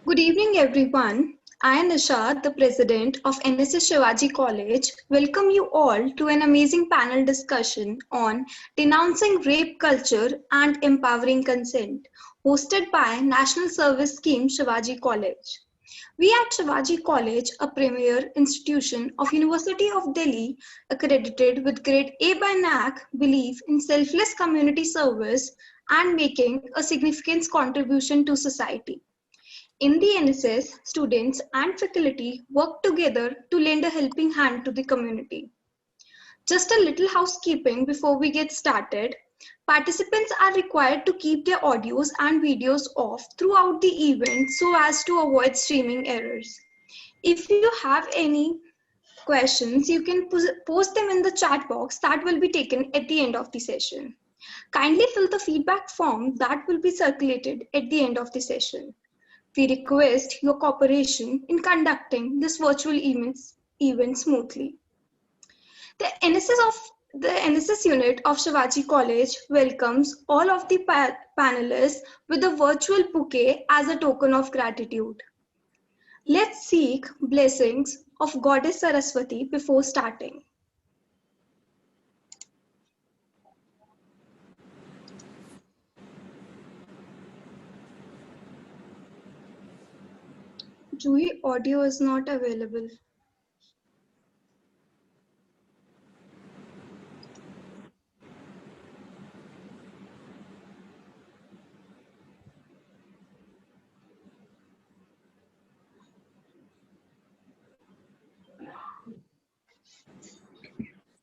Good evening, everyone. I am Nisha, the president of NSS Shivaji College. Welcome you all to an amazing panel discussion on denouncing rape culture and empowering consent, hosted by National Service Scheme Shivaji College. We at Shivaji College, a premier institution of University of Delhi, accredited with grade A by NAC, believe in selfless community service and making a significant contribution to society. In the NSS, students and faculty work together to lend a helping hand to the community. Just a little housekeeping before we get started. Participants are required to keep their audios and videos off throughout the event so as to avoid streaming errors. If you have any questions, you can post them in the chat box that will be taken at the end of the session. Kindly fill the feedback form that will be circulated at the end of the session. We request your cooperation in conducting this virtual event smoothly. The NSS unit of Shivaji College welcomes all of the panelists with a virtual bouquet as a token of gratitude. Let's seek blessings of Goddess Saraswati before starting. Juhi, audio is not available.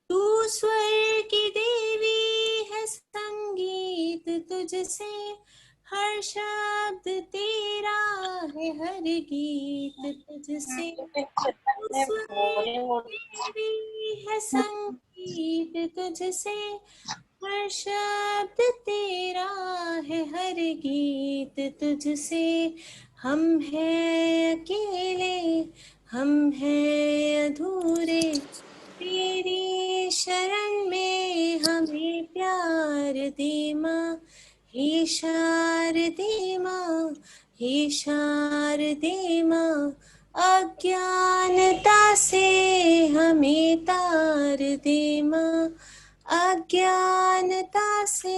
तू स्वर की देवी है, संगीत तुझसे हर शब्द तेरा है, हर गीत तुझसे। तू स्वर की देवी है, संगीत तुझसे हर शब्द तेरा है, हर गीत तुझसे। हम हैं अकेले, हम हैं अधूरे, तेरी शरण में हमें प्यार दे माँ। हे शारदे माँ, हे शारदे माँ, अज्ञानता से हमें तार दे माँ। अज्ञानता से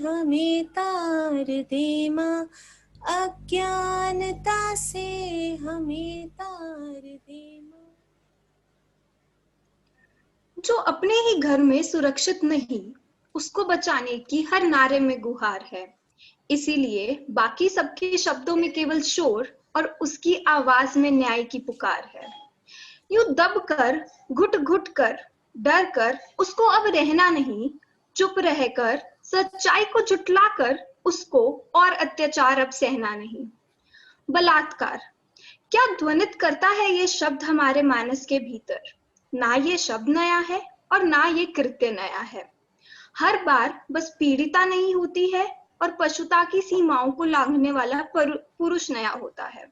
हमें तार दे माँ। अज्ञानता से हमें तार दे माँ। जो अपने ही घर में सुरक्षित नहीं, उसको बचाने की हर नारे में गुहार है। इसीलिए बाकी सबके शब्दों में केवल शोर और उसकी आवाज में न्याय की पुकार है। यूं दब कर, घुट घुट कर, डर कर उसको अब रहना नहीं, चुप रहकर, सच्चाई को झुठलाकर उसको और अत्याचार अब सहना नहीं। बलात्कार, क्या ध्वनित करता है ये शब्द हमारे मानस के भीतर। ना ये शब्द नया है और ना ये कृत्य नया है। हर बार बस पीड़िता नहीं होती है और पशुता की सीमाओं को लांघने वाला पुरुष नया होता है।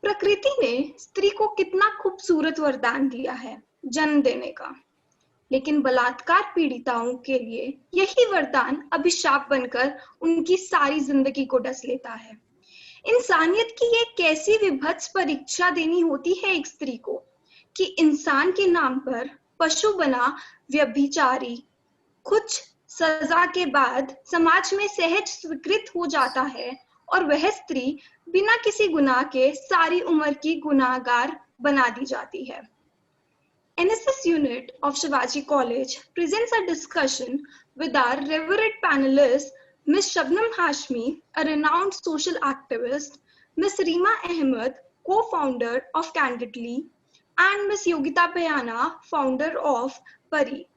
प्रकृति ने स्त्री को कितना खूबसूरत वरदान दिया है, जन्म देने का, लेकिन बलात्कार पीड़िताओं के लिए यही वरदान अभिशाप बनकर उनकी सारी जिंदगी को डस लेता है। इंसानियत की ये कैसी विभत्स परीक्षा देनी होती है एक स्त्री को कि इंसान के नाम पर पशु बना व्यभिचारी कुछ सजा के बाद समाज में सहज स्वीकृत हो जाता है और वह स्त्री बिना किसी गुनाह के सारी उम्र की गुनाहगार बना दी जाती है। NSS unit of Shivaji College presents a discussion with our revered panelists, Ms. Shabnam Hashmi, a renowned social activist, Ms. Reema Ahmed, co-founder of Candidly, and Ms. Yogita Payana, founder of Pari,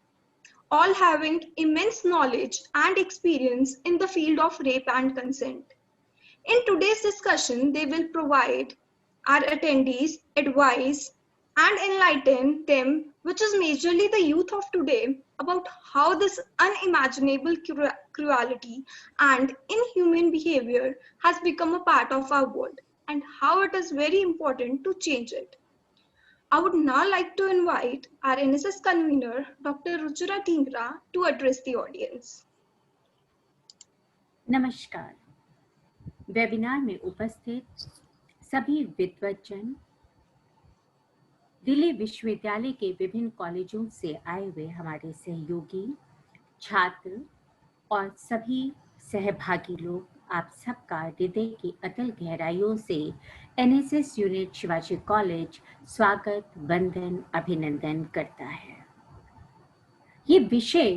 all having immense knowledge and experience in the field of rape and consent. In today's discussion, they will provide our attendees advice and enlighten them, which is majorly the youth of today, about how this unimaginable cruelty and inhuman behavior has become a part of our world and how it is very important to change it. I would now like to invite our NSS convener, Dr. Ruchira Dhingra, to address the audience. नमस्कार। Webinar में उपस्थित सभी विद्वज्जन, दिल्ली विश्वविद्यालय के विभिन्न कॉलेजों से आए हुए हमारे सहयोगी, छात्र और सभी सहभागी लोग, आप सबका हृदय की अतल गहराइयों से एनएसएस यूनिट शिवाजी कॉलेज स्वागत, वंदन, अभिनंदन करता है। ये विषय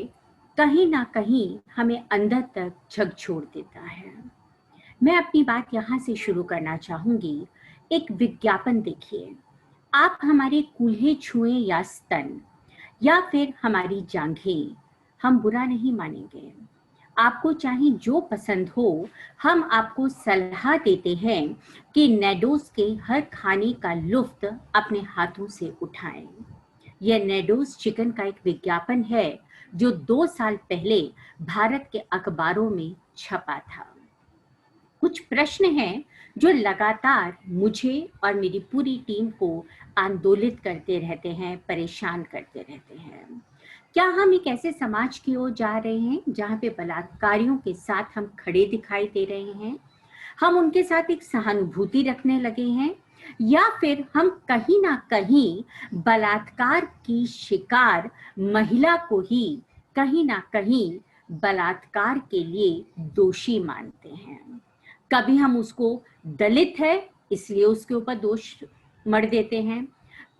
कहीं ना कहीं हमें अंदर तक झकझोर देता है। मैं अपनी बात यहाँ से शुरू करना चाहूंगी। एक विज्ञापन देखिए, आप हमारे कूल्हे छुएं या स्तन या फिर हमारी जांघें, हम बुरा नहीं मानेंगे। आपको चाहे जो पसंद हो, हम आपको सलाह देते हैं कि नैडोस के हर खाने का लुत्फ अपने हाथों से उठाएं। यह नैडोस चिकन का एक विज्ञापन है जो 2 साल पहले भारत के अखबारों में छपा था। कुछ प्रश्न हैं जो लगातार मुझे और मेरी पूरी टीम को आंदोलित करते रहते हैं, परेशान करते रहते हैं। क्या हम एक ऐसे समाज की ओर जा रहे हैं जहाँ पे बलात्कारियों के साथ हम खड़े दिखाई दे रहे हैं, हम उनके साथ एक सहानुभूति रखने लगे हैं, या फिर हम कहीं ना कहीं बलात्कार की शिकार महिला को ही कहीं ना कहीं बलात्कार के लिए दोषी मानते हैं। कभी हम उसको दलित है इसलिए उसके ऊपर दोष मढ़ देते हैं,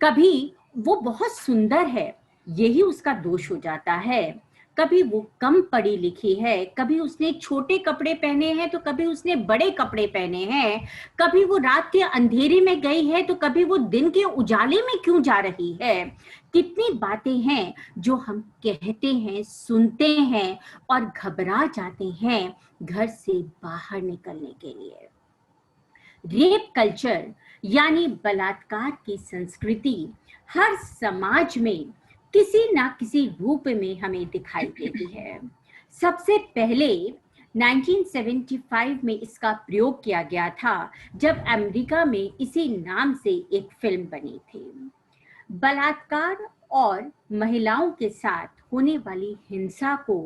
कभी वो बहुत सुंदर है यही उसका दोष हो जाता है, कभी वो कम पढ़ी लिखी है, कभी उसने छोटे कपड़े पहने हैं तो कभी उसने बड़े कपड़े पहने हैं, कभी वो रात के अंधेरे में गई है तो कभी वो दिन के उजाले में क्यों जा रही है। कितनी बातें हैं जो हम कहते हैं, सुनते हैं और घबरा जाते हैं घर से बाहर निकलने के लिए। रेप कल्चर यानी बलात्कार की संस्कृति हर समाज में किसी ना किसी रूप में हमें दिखाई देती है। सबसे पहले 1975 में इसका प्रयोग किया गया था जब अमेरिका में इसी नाम से एक फिल्म बनी थी। बलात्कार और महिलाओं के साथ होने वाली हिंसा को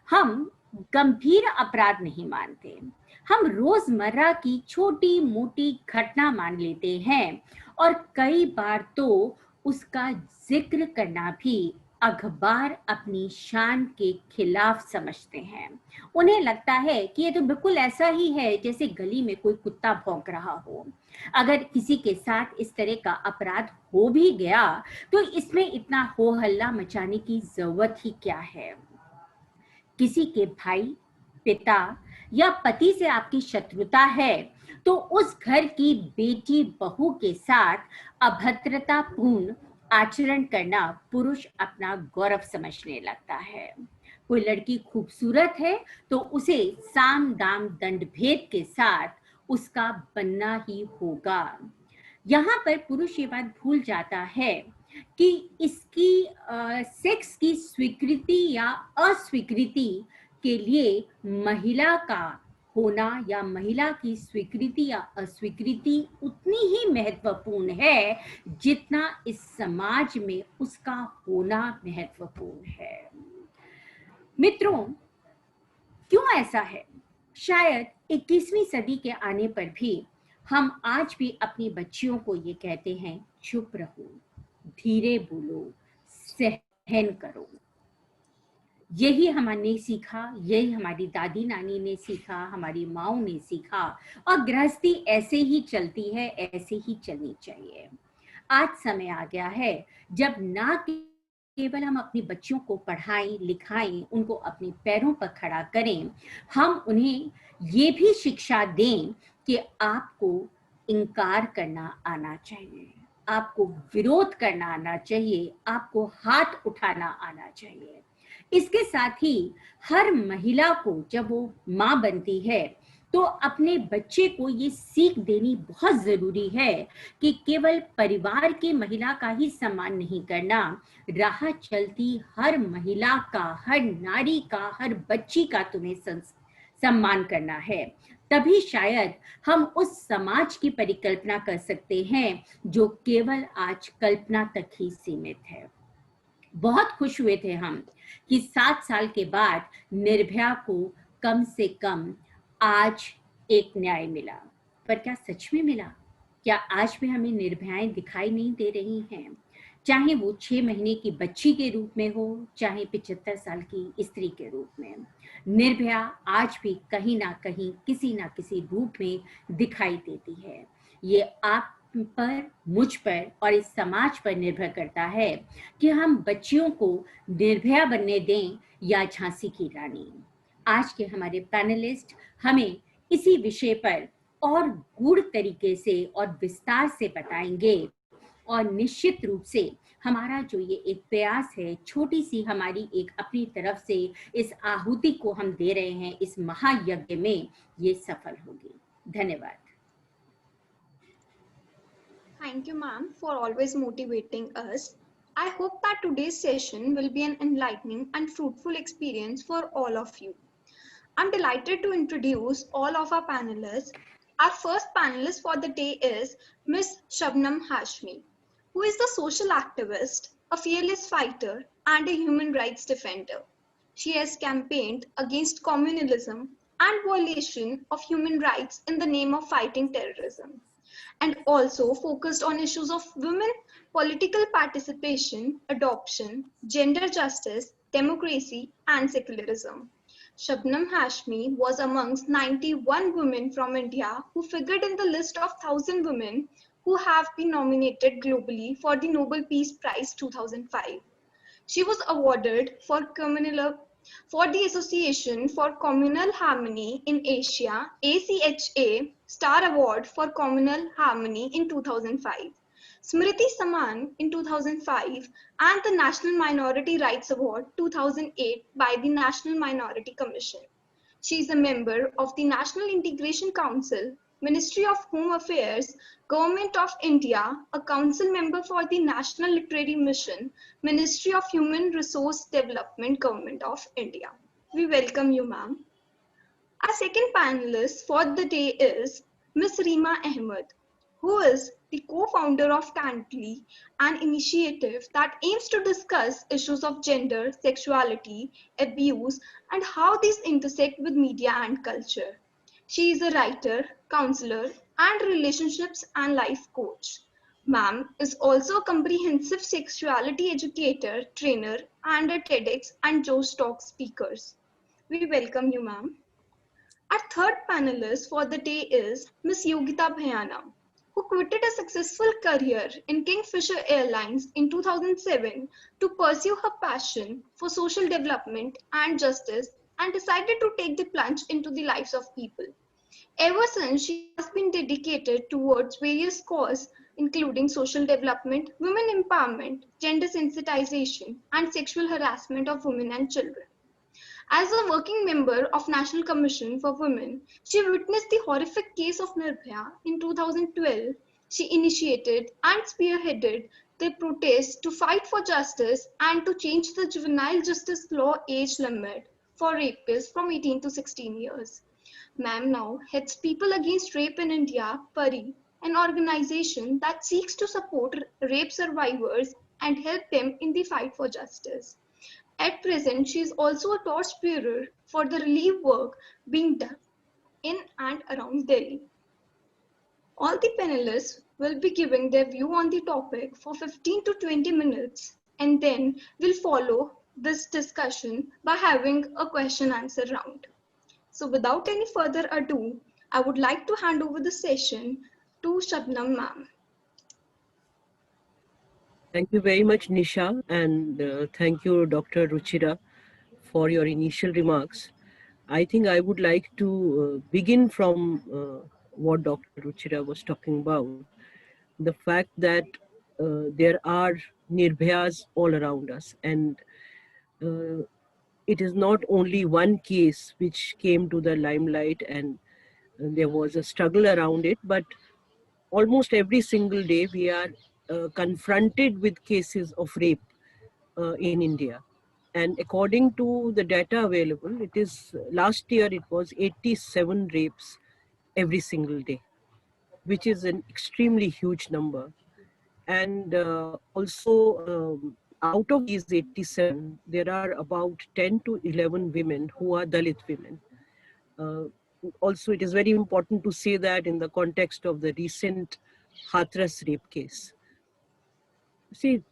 हम गंभीर अपराध नहीं मानते, हम रोजमर्रा की छोटी मोटी घटना मान लेते हैं और कई बार तो उसका जिक्र करना भी अखबार अपनी शान के खिलाफ समझते हैं। उन्हें लगता है कि ये तो बिल्कुल ऐसा ही है जैसे गली में कोई कुत्ता भौंक रहा हो। अगर किसी के साथ इस तरह का अपराध हो भी गया तो इसमें इतना हो हल्ला मचाने की जरूरत ही क्या है। किसी के भाई, पिता या पति से आपकी शत्रुता है तो उस घर की बेटी बहू के साथ अभद्रतापूर्ण आचरण करना पुरुष अपना गौरव समझने लगता है। कोई लड़की खूबसूरत है तो उसे साम दाम दंड भेद के साथ उसका बनना ही होगा। यहाँ पर पुरुष ये बात भूल जाता है कि इसकी सेक्स की स्वीकृति या अस्वीकृति के लिए महिला का होना या महिला की स्वीकृति या अस्वीकृति उतनी ही महत्वपूर्ण है जितना इस समाज में उसका होना महत्वपूर्ण है। मित्रों, क्यों ऐसा है? शायद 21वीं सदी के आने पर भी हम आज भी अपनी बच्चियों को ये कहते हैं, चुप रहो, धीरे बोलो, सहन करो। यही हमने सीखा, यही हमारी दादी नानी ने सीखा, हमारी माओ ने सीखा और गृहस्थी ऐसे ही चलती है, ऐसे ही चलनी चाहिए। आज समय आ गया है जब ना केवल हम अपनी बच्चियों को पढ़ाएं लिखाएं, उनको अपने पैरों पर खड़ा करें, हम उन्हें ये भी शिक्षा दें कि आपको इनकार करना आना चाहिए, आपको विरोध करना आना चाहिए, आपको हाथ उठाना आना चाहिए। इसके साथ ही हर महिला को जब वो माँ बनती है तो अपने बच्चे को ये सीख देनी बहुत जरूरी है कि केवल परिवार की महिला का ही सम्मान नहीं करना, राह चलती हर महिला का, हर नारी का, हर बच्ची का तुम्हें सम्मान करना है। तभी शायद हम उस समाज की परिकल्पना कर सकते हैं जो केवल आज कल्पना तक ही सीमित है। बहुत खुश हुए थे हम कि 7 साल के बाद निर्भया को कम से कम आज एक न्याय मिला, पर क्या सच में मिला? क्या आज भी हमें निर्भयाएं दिखाई नहीं दे रही हैं? चाहे वो 6 महीने की बच्ची के रूप में हो, चाहे 75 साल की स्त्री के रूप में। निर्भया आज भी कहीं ना कहीं किसी ना किसी रूप में दिखाई देती है। ये आप पर, मुझ पर और इस समाज पर निर्भर करता है कि हम बच्चियों को निर्भया बनने दें या झांसी की रानी। आज के हमारे पैनलिस्ट हमें इसी विषय पर और गूढ़ तरीके से और विस्तार से बताएंगे। और निश्चित रूप से हमारा जो ये एक प्रयास है, छोटी सी हमारी एक अपनी तरफ से इस आहुति को हम दे रहे हैं इस महायज्ञ में, ये सफल होगी। धन्यवाद। Thank you, ma'am, for always motivating us. I hope that today's session will be an enlightening and fruitful experience for all of you. I'm delighted to introduce all of our panelists. Our first panelist for the day is Ms. Shabnam Hashmi, who is a social activist, a fearless fighter, and a human rights defender. She has campaigned against communalism and violation of human rights in the name of fighting terrorism, and also focused on issues of women, political participation, adoption, gender justice, democracy, and secularism. Shabnam Hashmi was amongst 91 women from India who figured in the list of 1,000 women who have been nominated globally for the Nobel Peace Prize 2005. She was awarded for the Association for Communal Harmony in Asia, ACHA, Star Award for Communal Harmony in 2005, Smriti Saman in 2005, and the National Minority Rights Award 2008 by the National Minority Commission. She is a member of the National Integration Council, Ministry of Home Affairs, Government of India, a council member for the National Literary Mission, Ministry of Human Resource Development, Government of India. We welcome you, ma'am. Our second panelist for the day is Ms. Reema Ahmed, who is the co-founder of Cantly, an initiative that aims to discuss issues of gender, sexuality, abuse, and how these intersect with media and culture. She is a writer, counselor, and relationships and life coach. Ma'am is also a comprehensive sexuality educator, trainer, and a TEDx and Joe's Talk speakers. We welcome you, ma'am. Our third panelist for the day is Ms. Yogita Bhayana, who quitted a successful career in Kingfisher Airlines in 2007 to pursue her passion for social development and justice and decided to take the plunge into the lives of people. Ever since, she has been dedicated towards various causes, including social development, women empowerment, gender sensitization, and sexual harassment of women and children. As a working member of National Commission for Women, she witnessed the horrific case of Nirbhaya in 2012. She initiated and spearheaded the protests to fight for justice and to change the juvenile justice law age limit for rapists from 18 to 16 years. Ma'am now heads People Against Rape in India, PARI, an organization that seeks to support rape survivors and help them in the fight for justice. At present, she is also a torchbearer for the relief work being done in and around Delhi. All the panelists will be giving their view on the topic for 15 to 20 minutes, and then we'll follow this discussion by having a question answer round. So without any further ado, I would like to hand over the session to Shabnam ma'am. Thank you very much, Nisha, and thank you, Dr. Ruchira, for your initial remarks. I think I would like to begin from what Dr. Ruchira was talking about, the fact that there are Nirbhayas all around us, and it is not only one case which came to the limelight and there was a struggle around it, but almost every single day we are confronted with cases of rape in India. And according to the data available, it is last year it was 87 rapes every single day, which is an extremely huge number. And also out of these 87, there are about 10 to 11 women who are Dalit women. Also, it is very important to say that in the context of the recent Hathras rape case. See,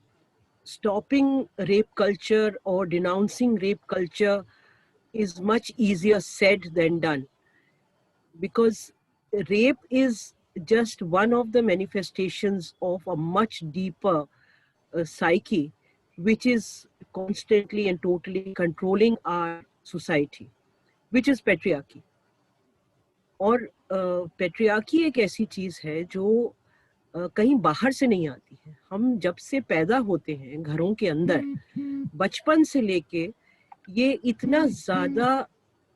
stopping rape culture or denouncing rape culture is much easier said than done, because rape is just one of the manifestations of a much deeper psyche, which is constantly and totally controlling our society, which is patriarchy. और patriarchy एक ऐसी चीज है जो कहीं बाहर से नहीं आती है. हम जब से पैदा होते हैं घरों के अंदर, बचपन से लेके ये इतना ज्यादा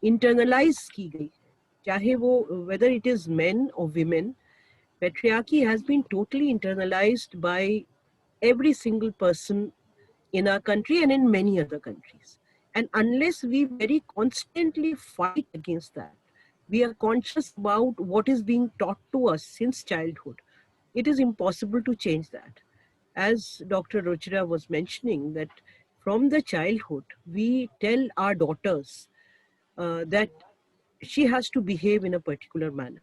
इंटरनलाइज की गई है, चाहे वो whether it is men or women, patriarchy has been totally internalized by every single person in our country and in many other countries. And unless we very constantly fight against that, we are conscious about what is being taught to us since childhood, it is impossible to change that. As Dr. Ruchira was mentioning, that from the childhood, we tell our daughters that she has to behave in a particular manner.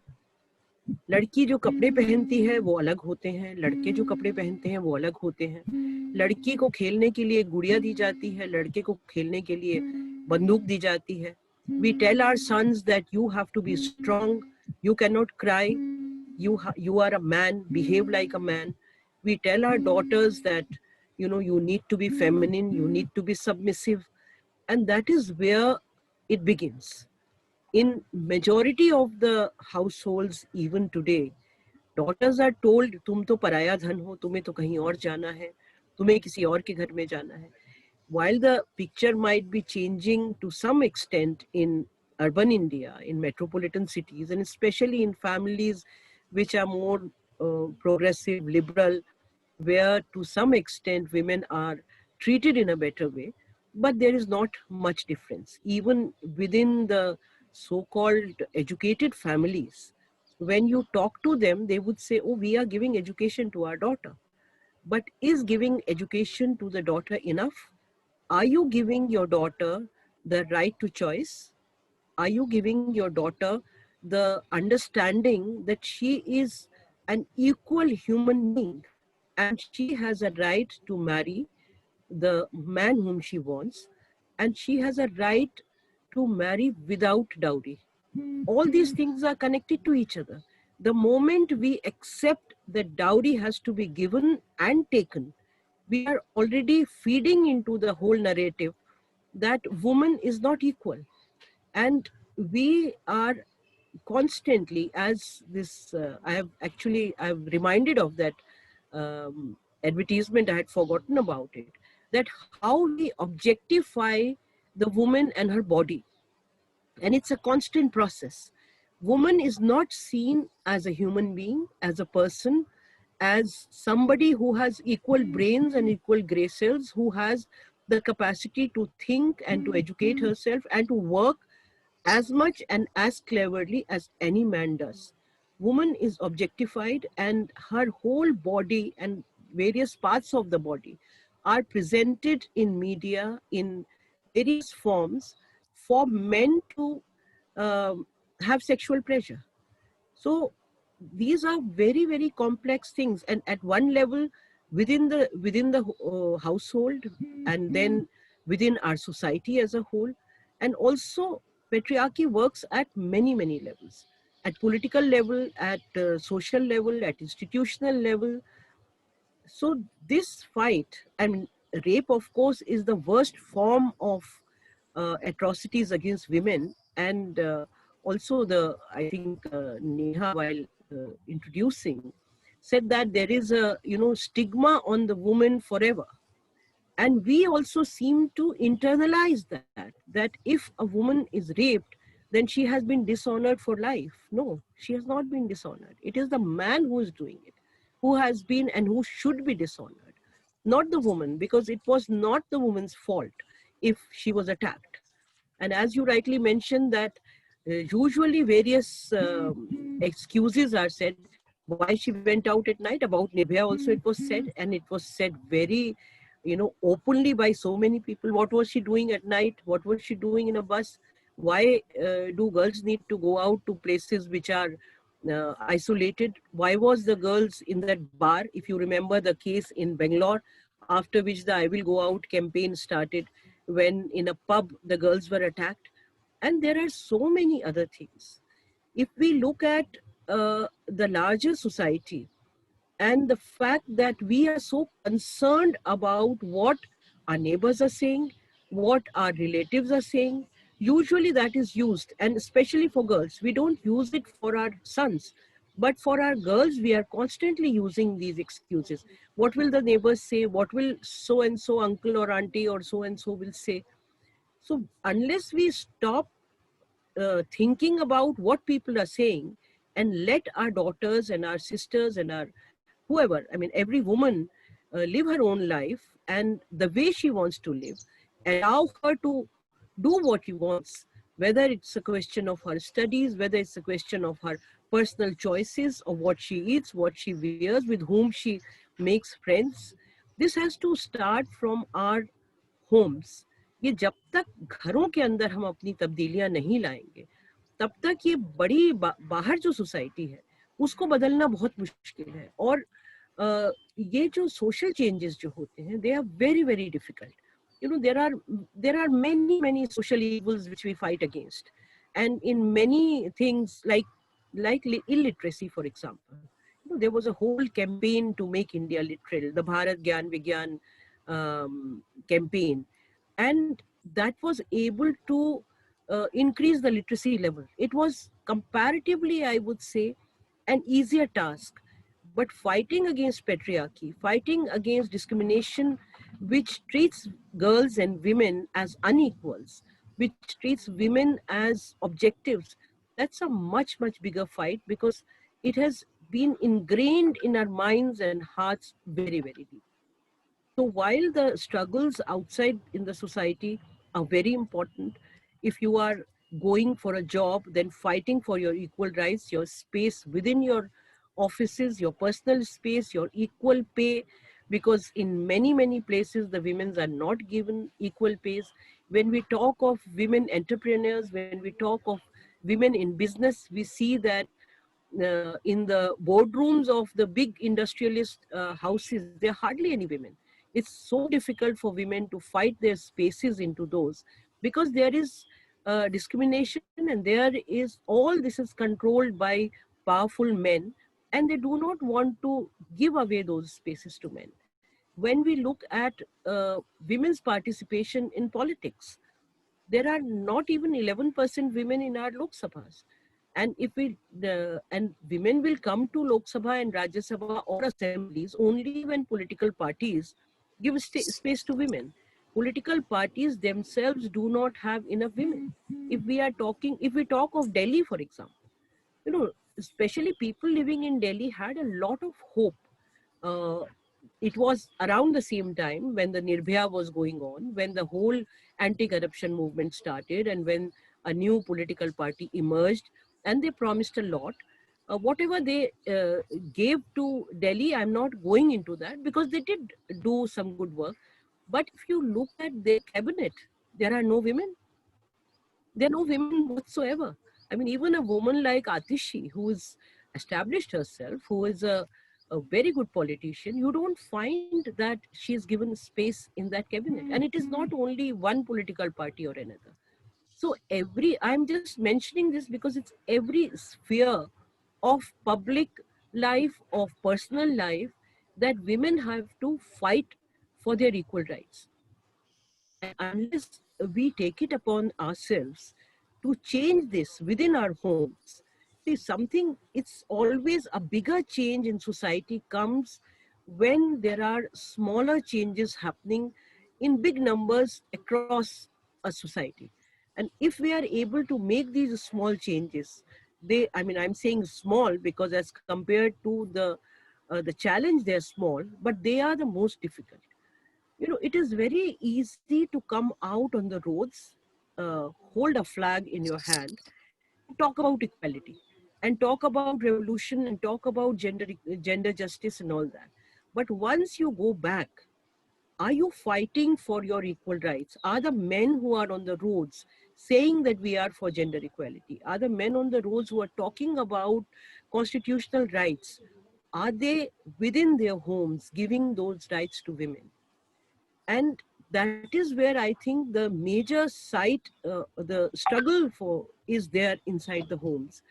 लड़की जो कपड़े पहनती है वो अलग होते हैं, लड़के जो कपड़े पहनते हैं वो अलग होते हैं. लड़की को खेलने के लिए गुड़िया दी जाती है, लड़के को खेलने के लिए बंदूक दी जाती है. We tell our sons that you have to be strong, you cannot cry, you are a man, behave like a man. We tell our daughters that you need to be feminine, you need to be submissive, and that is where it begins. In majority of the households even today, daughters are told तुम तो पराया धन हो, तुम्हें तो कहीं और जाना है, तुम्हें किसी और के घर में जाना है. While the picture might be changing to some extent in urban India, in metropolitan cities, and especially in families which are more progressive, liberal, where to some extent women are treated in a better way, but there is not much difference. Even within the so-called educated families, when you talk to them, they would say, oh, we are giving education to our daughter. But is giving education to the daughter enough? Are you giving your daughter the right to choice? Are you giving your daughter the understanding that she is an equal human being and she has a right to marry the man whom she wants, and she has a right to marry without dowry? All these things are connected to each other. The moment we accept that dowry has to be given and taken, we are already feeding into the whole narrative that woman is not equal. And we are constantly, as this, I've reminded of that advertisement, I had forgotten about it, that how we objectify the woman and her body. And it's a constant process. Woman is not seen as a human being, as a person, as somebody who has equal brains and equal gray cells, who has the capacity to think and to educate herself and to work as much and as cleverly as any man does. Woman is objectified, and her whole body and various parts of the body are presented in media in various forms for men to have sexual pleasure. So these are very, very complex things, and at one level within the household, and then within our society as a whole. And also patriarchy works at many, many levels, at political level, at social level, at institutional level. So this fight, I mean, rape of course is the worst form of atrocities against women. And also I think Neha, while introducing, said that there is a stigma on the woman forever. And we also seem to internalize that if a woman is raped, then she has been dishonored for life. No, she has not been dishonored. It is the man who is doing it, who has been and who should be dishonored, not the woman, because it was not the woman's fault if she was attacked. And as you rightly mentioned, that usually various excuses are said why she went out at night. About Nirbhaya also it was said, and it was said very openly by so many people. What was she doing at night? What was she doing in a bus? Why do girls need to go out to places which are isolated? Why was the girls in that bar? If you remember the case in Bangalore, after which the I Will Go Out campaign started, when in a pub the girls were attacked. And there are so many other things. If we look at the larger society, and the fact that we are so concerned about what our neighbors are saying, what our relatives are saying, usually that is used, and especially for girls. We don't use it for our sons, but for our girls, we are constantly using these excuses. What will the neighbors say? What will so and so uncle or auntie or so and so will say? So unless we stop thinking about what people are saying and let our daughters and our sisters and our whoever, I mean, every woman live her own life and the way she wants to live, allow her to do what she wants, whether it's a question of her studies, whether it's a question of her personal choices of what she eats, what she wears, with whom she makes friends. This has to start from our homes. ये जब तक घरों के अंदर हम अपनी तब्दीलियां नहीं लाएंगे, तब तक ये बड़ी बाहर जो सोसाइटी है उसको बदलना बहुत मुश्किल है. और ये जो सोशल चेंजेस जो होते हैं, they are very very difficult. You know, there are many social evils which we fight against, and in many things like illiteracy, for example. You know, there was a whole campaign to make India literal, the Bharat Gyan Vigyan campaign, and that was able to increase the literacy level. It was comparatively, I would say, an easier task. But fighting against patriarchy, fighting against discrimination, which treats girls and women as unequals, which treats women as objectives, that's a much bigger fight, because it has been ingrained in our minds and hearts very deep. So while the struggles outside in the society are very important, if you are going for a job, then fighting for your equal rights, your space within your offices, your personal space, your equal pay, because in many places the women are not given equal pays. When we talk of women entrepreneurs, when we talk of women in business, we see that in the boardrooms of the big industrialist houses, there are hardly any women. It's so difficult for women to fight their spaces into those, because there is discrimination, and there is, all this is controlled by powerful men, and they do not want to give away those spaces to men. When we look at women's participation in politics, there are not even 11% women in our Lok Sabhas. And if we and women will come to Lok Sabha and Rajya Sabha or assemblies only when political parties give space to women. Political parties themselves do not have enough women. If we talk of Delhi, for example, you know, especially people living in Delhi had a lot of hope. It was around the same time when the Nirbhaya was going on, when the whole anti-corruption movement started, and when a new political party emerged, and they promised a lot. Whatever they gave to Delhi, I'm not going into that, because they did do some good work. But if you look at their cabinet, there are no women. There are no women whatsoever. I mean, even a woman like Atishi, who has established herself, who is a very good politician, you don't find that she is given space in that cabinet. And it is not only one political party or another. So I'm just mentioning this because it's every sphere of public life, of personal life, that women have to fight for their equal rights. And unless we take it upon ourselves to change this within our homes, it's always a bigger change in society comes when there are smaller changes happening in big numbers across a society. And if we are able to make these small changes, I'm saying small because as compared to the challenge, they're small, but they are the most difficult. You know, it is very easy to come out on the roads, hold a flag in your hand, talk about equality, and talk about revolution, and talk about gender justice and all that. But once you go back, are you fighting for your equal rights? Are the men who are on the roads saying that we are for gender equality? Are the men on the roads who are talking about constitutional rights, are they within their homes giving those rights to women? And that is where I think the major site, the struggle for is there inside the homes.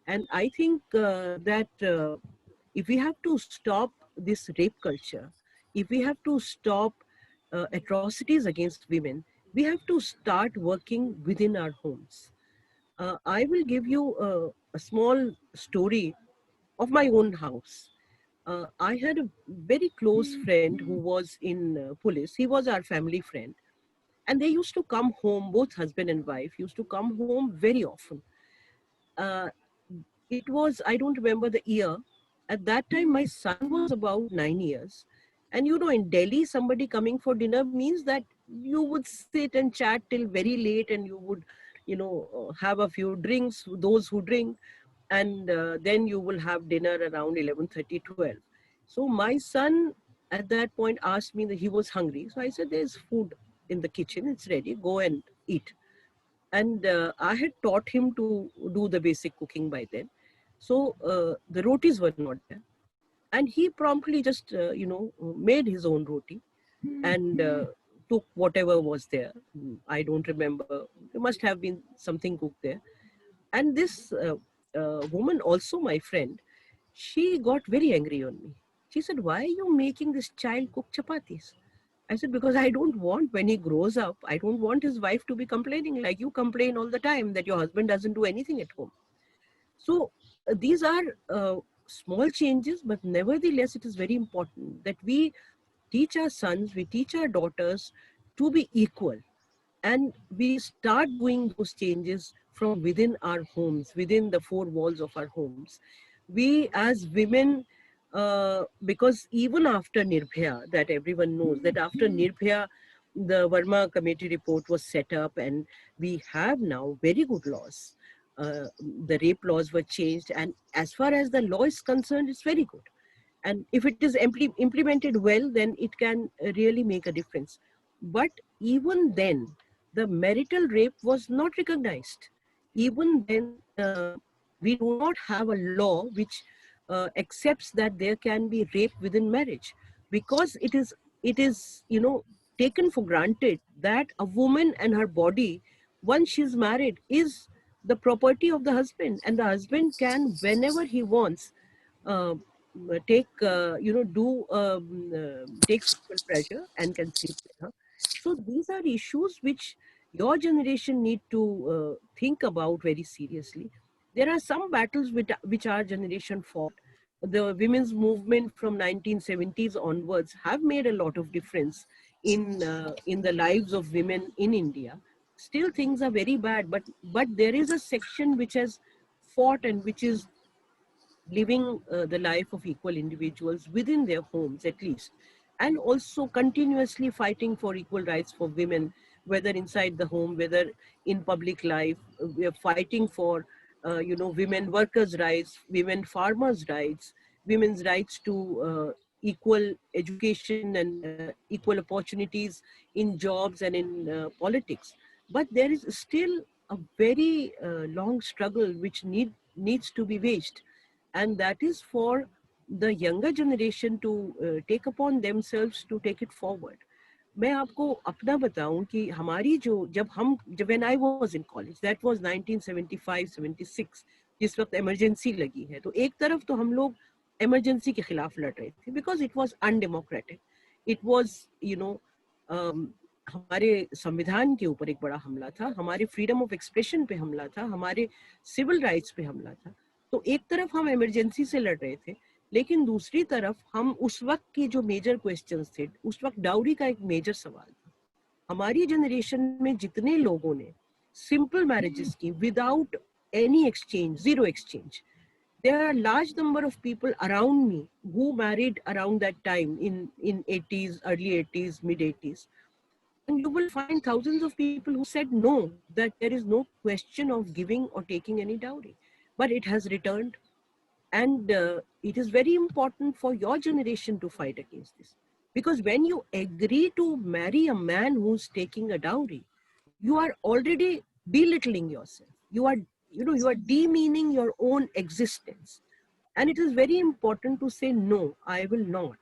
And I think that if we have to stop this rape culture, if we have to stop atrocities against women, we have to start working within our homes. I will give you a small story of my own house. I had a very close friend who was in police. He was our family friend. And they used to come home, both husband and wife used to come home very often. Uh, it was, I don't remember the year. At that time, my son was about 9 years. And you know, in Delhi, somebody coming for dinner means that you would sit and chat till very late, and you would, you know, have a few drinks, those who drink, and then you will have dinner around 11:30, 12. So my son at that point asked me that he was hungry. So I said, there's food in the kitchen, it's ready, go and eat. And I had taught him to do the basic cooking by then. So the rotis were not there. And he promptly just, made his own roti and took whatever was there. I don't remember. There must have been something cooked there. And this woman, also my friend, she got very angry on me. She said, why are you making this child cook chapatis? I said, because I don't want, when he grows up, I don't want his wife to be complaining like you complain all the time that your husband doesn't do anything at home. So these are small changes, but nevertheless, it is very important that we teach our sons, we teach our daughters to be equal. And we start doing those changes from within our homes, within the four walls of our homes. We as women, because even after Nirbhaya, that everyone knows, that after Nirbhaya, the Verma Committee report was set up, and we have now very good laws. The rape laws were changed, and as far as the law is concerned, it's very good. And if it is implemented well, then it can really make a difference. But even then, the marital rape was not recognized. Even then, we do not have a law which accepts that there can be rape within marriage, because it is taken for granted that a woman and her body, once she's married, is the property of the husband, and the husband can, whenever he wants, take take sexual pleasure and can sleep with her. So these are issues which your generation need to think about very seriously. There are some battles which our generation fought. The women's movement from 1970s onwards have made a lot of difference in the lives of women in India. Still things are very bad, but there is a section which has fought and which is living the life of equal individuals within their homes at least, and also continuously fighting for equal rights for women, whether inside the home, whether in public life. We are fighting for women workers' rights, women farmers' rights, women's rights to equal education and equal opportunities in jobs and in politics. But there is still a very long struggle which needs to be waged, and that is for the younger generation to take upon themselves to take it forward. मैं आपको अपना बताऊं कि हमारी जब when I was in college, that was 1975-76, जिस वक्त emergency लगी है, तो एक तरफ तो हम लोग इमरजेंसी के खिलाफ लड़ रहे थे because it was undemocratic. It was हमारे संविधान के ऊपर एक बड़ा हमला था, हमारे फ्रीडम ऑफ एक्सप्रेशन पे हमला था, हमारे सिविल राइट्स पे हमला था. तो एक तरफ हम इमरजेंसी से लड़ रहे थे, लेकिन दूसरी तरफ हम उस वक्त की जो मेजर क्वेश्चंस थे, उस वक्त डाउरी का एक मेजर सवाल था. हमारी जनरेशन में जितने लोगों ने सिंपल मैरिजेस की without any exchange, zero exchange, there are a large number of people around me who married around that time in 80s, early 80s, mid 80s. And you will find thousands of people who said no, that there is no question of giving or taking any dowry. But it has returned, and it is very important for your generation to fight against this, because when you agree to marry a man who's taking a dowry, you are already belittling yourself. You are, you are demeaning your own existence. And it is very important to say, no, I will not.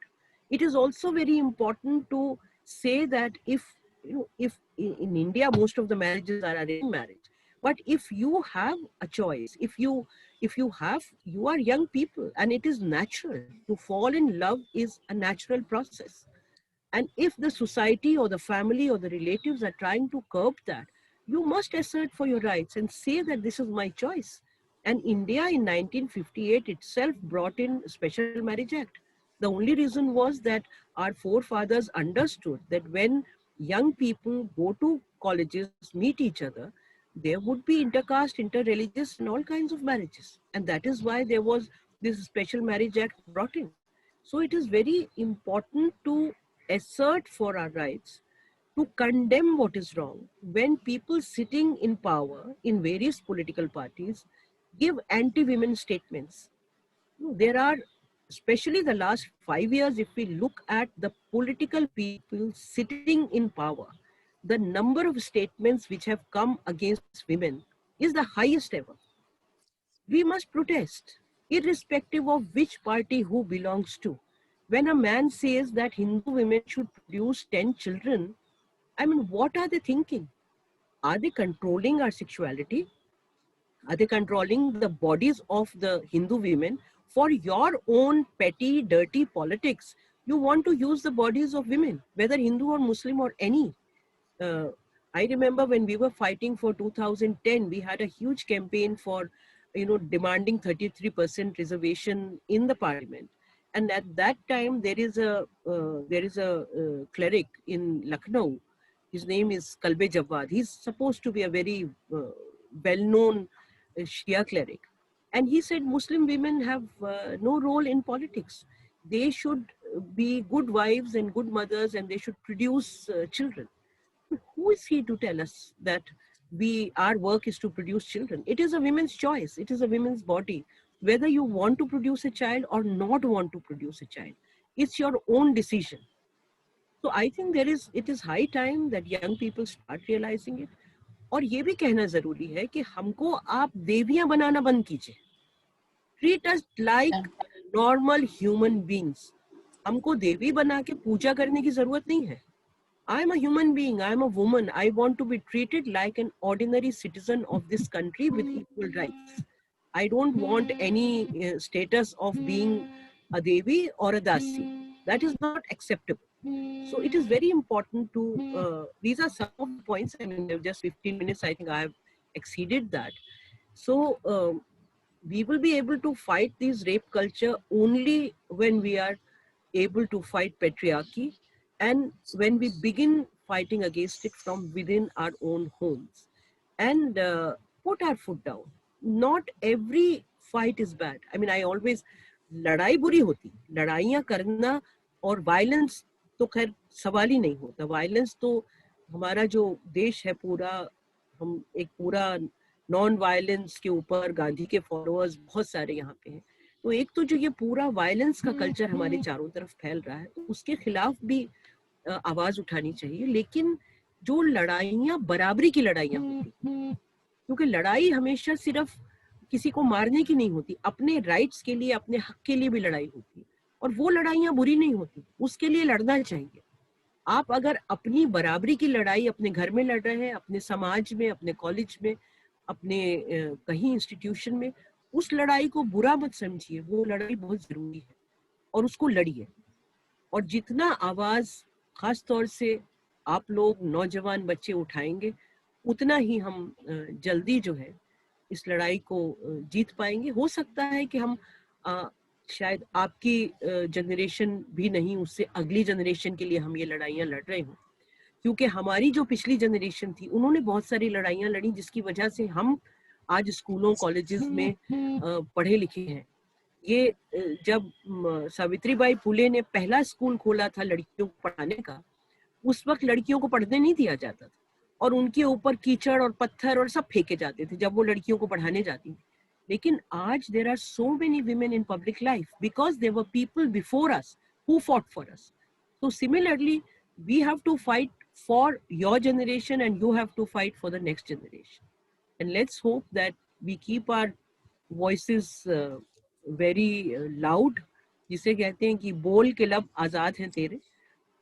It is also very important to say that if, if in India, most of the marriages are arranged marriage. But if you have a choice, if you are young people, and it is natural to fall in love, is a natural process. And if the society or the family or the relatives are trying to curb that, you must assert for your rights and say that this is my choice. And India in 1958 itself brought in Special Marriage Act. The only reason was that our forefathers understood that when young people go to colleges, meet each other, there would be intercaste, interreligious, and all kinds of marriages. And that is why there was this Special Marriage Act brought in. So it is very important to assert for our rights, to condemn what is wrong. When people sitting in power in various political parties give anti-women statements, there are, especially the last 5 years, if we look at the political people sitting in power, the number of statements which have come against women is the highest ever. We must protest, irrespective of which party who belongs to. When a man says that Hindu women should produce 10 children, I mean, what are they thinking? Are they controlling our sexuality? Are they controlling the bodies of the Hindu women for your own petty, dirty politics? You want to use the bodies of women, whether Hindu or Muslim or any. I remember when we were fighting for 2010, we had a huge campaign for, demanding 33% reservation in the parliament. And at that time, there is a cleric in Lucknow. His name is Kalbe Jawad. He's supposed to be a very well-known Shia cleric. And he said Muslim women have no role in politics. They should be good wives and good mothers, and they should produce children. Who is he to tell us that our work is to produce children? It is a woman's choice. It is a woman's body. Whether you want to produce a child or not want to produce a child, it's your own decision. So I think it is high time that young people start realizing it. और ये भी कहना जरूरी है कि हमको आप देवियां बनाना बंद कीजिए. Treat us like normal human beings. हमको देवी बना के पूजा करने की जरूरत नहीं है. I am a human being. I am a woman. I want to be treated like an ordinary citizen of this country with equal rights. I don't want any status of being a Devi or a Dasi. That is not acceptable. So it is very important to, these are some of the points. I mean, just 15 minutes, I think I have exceeded that. So we will be able to fight this rape culture only when we are able to fight patriarchy, and when we begin fighting against it from within our own homes and put our foot down. Not every fight is bad. I mean, I always, लड़ाई बुरी होती, लड़ाइयाँ करना और violence तो खैर सवाल ही नहीं होता. Violence तो हमारा जो देश है पूरा, हम एक पूरा नॉन वायलेंस के ऊपर गांधी के फॉलोअर्स बहुत सारे यहाँ पे हैं. तो एक तो जो ये पूरा वायलेंस का कल्चर हमारे चारों तरफ फैल रहा है, तो उसके खिलाफ भी आवाज उठानी चाहिए. लेकिन जो लड़ाइयाँ बराबरी की लड़ाइयाँ होती, क्योंकि लड़ाई हमेशा सिर्फ किसी को मारने की नहीं होती, अपने राइट्स के लिए, अपने हक के लिए भी लड़ाई होती है. और वो लड़ाइयाँ बुरी नहीं होती, उसके लिए लड़ना चाहिए. आप अगर अपनी बराबरी की लड़ाई अपने घर में लड़ रहे हैं, अपने समाज में, अपने कॉलेज में, अपने कहीं इंस्टीट्यूशन में, उस लड़ाई को बुरा मत समझिए. वो लड़ाई बहुत जरूरी है और उसको लड़िए. और जितना आवाज खास तौर से आप लोग नौजवान बच्चे उठाएंगे, उतना ही हम जल्दी जो है इस लड़ाई को जीत पाएंगे. हो सकता है कि हम शायद आपकी जनरेशन भी नहीं, उससे अगली जनरेशन के लिए हम ये लड़ाइयाँ लड़ रहे हों, क्योंकि हमारी जो पिछली जनरेशन थी उन्होंने बहुत सारी लड़ाइयाँ लड़ी, जिसकी वजह से हम आज स्कूलों कॉलेजेस में पढ़े लिखे हैं. ये जब सावित्रीबाई फुले ने पहला स्कूल खोला था लड़कियों को पढ़ाने का, उस वक्त लड़कियों को पढ़ने नहीं दिया जाता था और उनके ऊपर कीचड़ और पत्थर और सब फेंके जाते थे जब वो लड़कियों को पढ़ाने जाती थी. लेकिन आज there are so many women in public life because there were people before us who fought for us. So similarly, we have to fight for your generation and you have to fight for the next generation. And let's hope that we keep our voices very loud, जिसे कहते हैं कि बोल के लब आज़ाद हैं तेरे.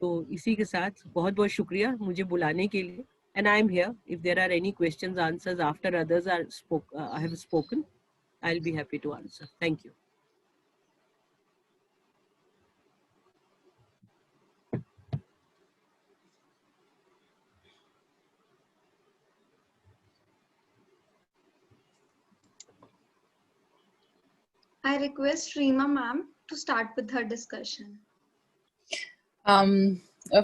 तो इसी के साथ बहुत बहुत शुक्रिया मुझे बुलाने के लिए. And I am here. If there are any questions, answers after others I have spoken, I'll be happy to answer. Thank you. I request Reema ma'am to start with her discussion.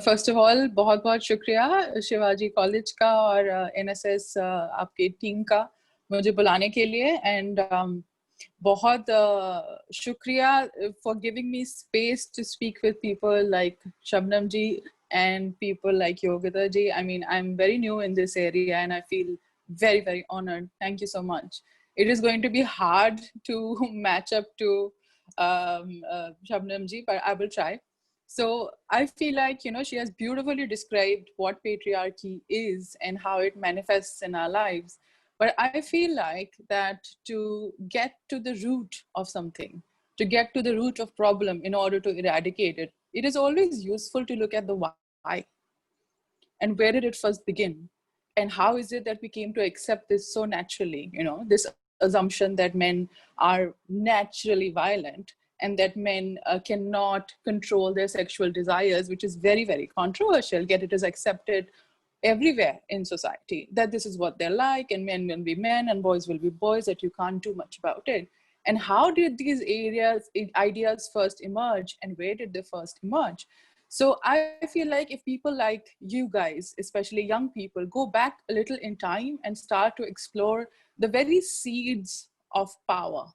First of all, बहुत बहुत शुक्रिया Shivaji college का और NSS आपके team का मुझे बुलाने के लिए. And बहुत शुक्रिया for giving me space to speak with people like Shabnam ji and people like Yogita ji. I mean, I'm very new in this area and I feel very, very honored. Thank you so much. It is going to be hard to match up to Shabnam ji, but I will try. So I feel like, you know, she has beautifully described what patriarchy is and how it manifests in our lives. But I feel like that to get to the root of something, to get to the root of problem in order to eradicate it, it is always useful to look at the why. And where did it first begin? And how is it that we came to accept this so naturally, you know, this assumption that men are naturally violent and that men cannot control their sexual desires, which is very, very controversial, yet it is accepted everywhere in society that this is what they're like, and men will be men and boys will be boys, that you can't do much about it. And how did these ideas first emerge, and where did they first emerge? So I feel like if people like you guys, especially young people, go back a little in time and start to explore the very seeds of power,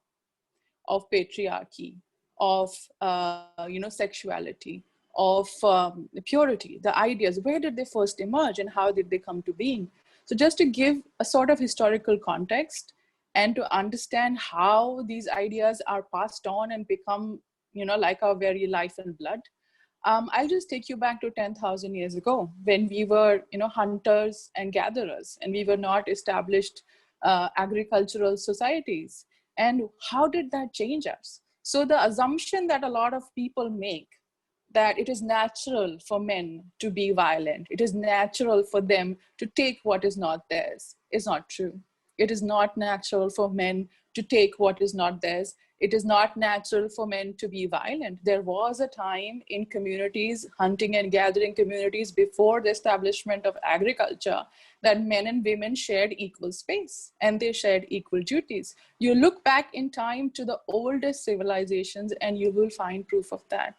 of patriarchy, of you know, sexuality, of purity, the ideas, where did they first emerge and how did they come to being? So just to give a sort of historical context and to understand how these ideas are passed on and become, you know, like our very life and blood, I'll just take you back to 10,000 years ago when we were, you know, hunters and gatherers, and we were not established agricultural societies. And how did that change us? So the assumption that a lot of people make that it is natural for men to be violent, it is natural for them to take what is not theirs, is not true. It is not natural for men to take what is not theirs. It is not natural for men to be violent. There was a time in communities, hunting and gathering communities before the establishment of agriculture, that men and women shared equal space and they shared equal duties. You look back in time to the oldest civilizations and you will find proof of that.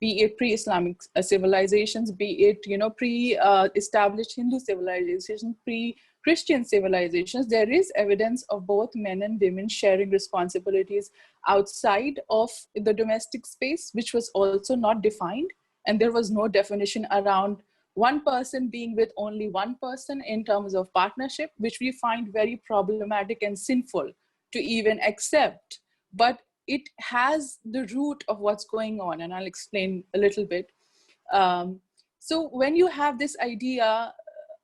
Be it pre-Islamic civilizations, be it, you know, pre-established Hindu civilizations, pre-Christian civilizations, there is evidence of both men and women sharing responsibilities outside of the domestic space, which was also not defined. And there was no definition around one person being with only one person in terms of partnership, which we find very problematic and sinful to even accept. But it has the root of what's going on, and I'll explain a little bit. So when you have this idea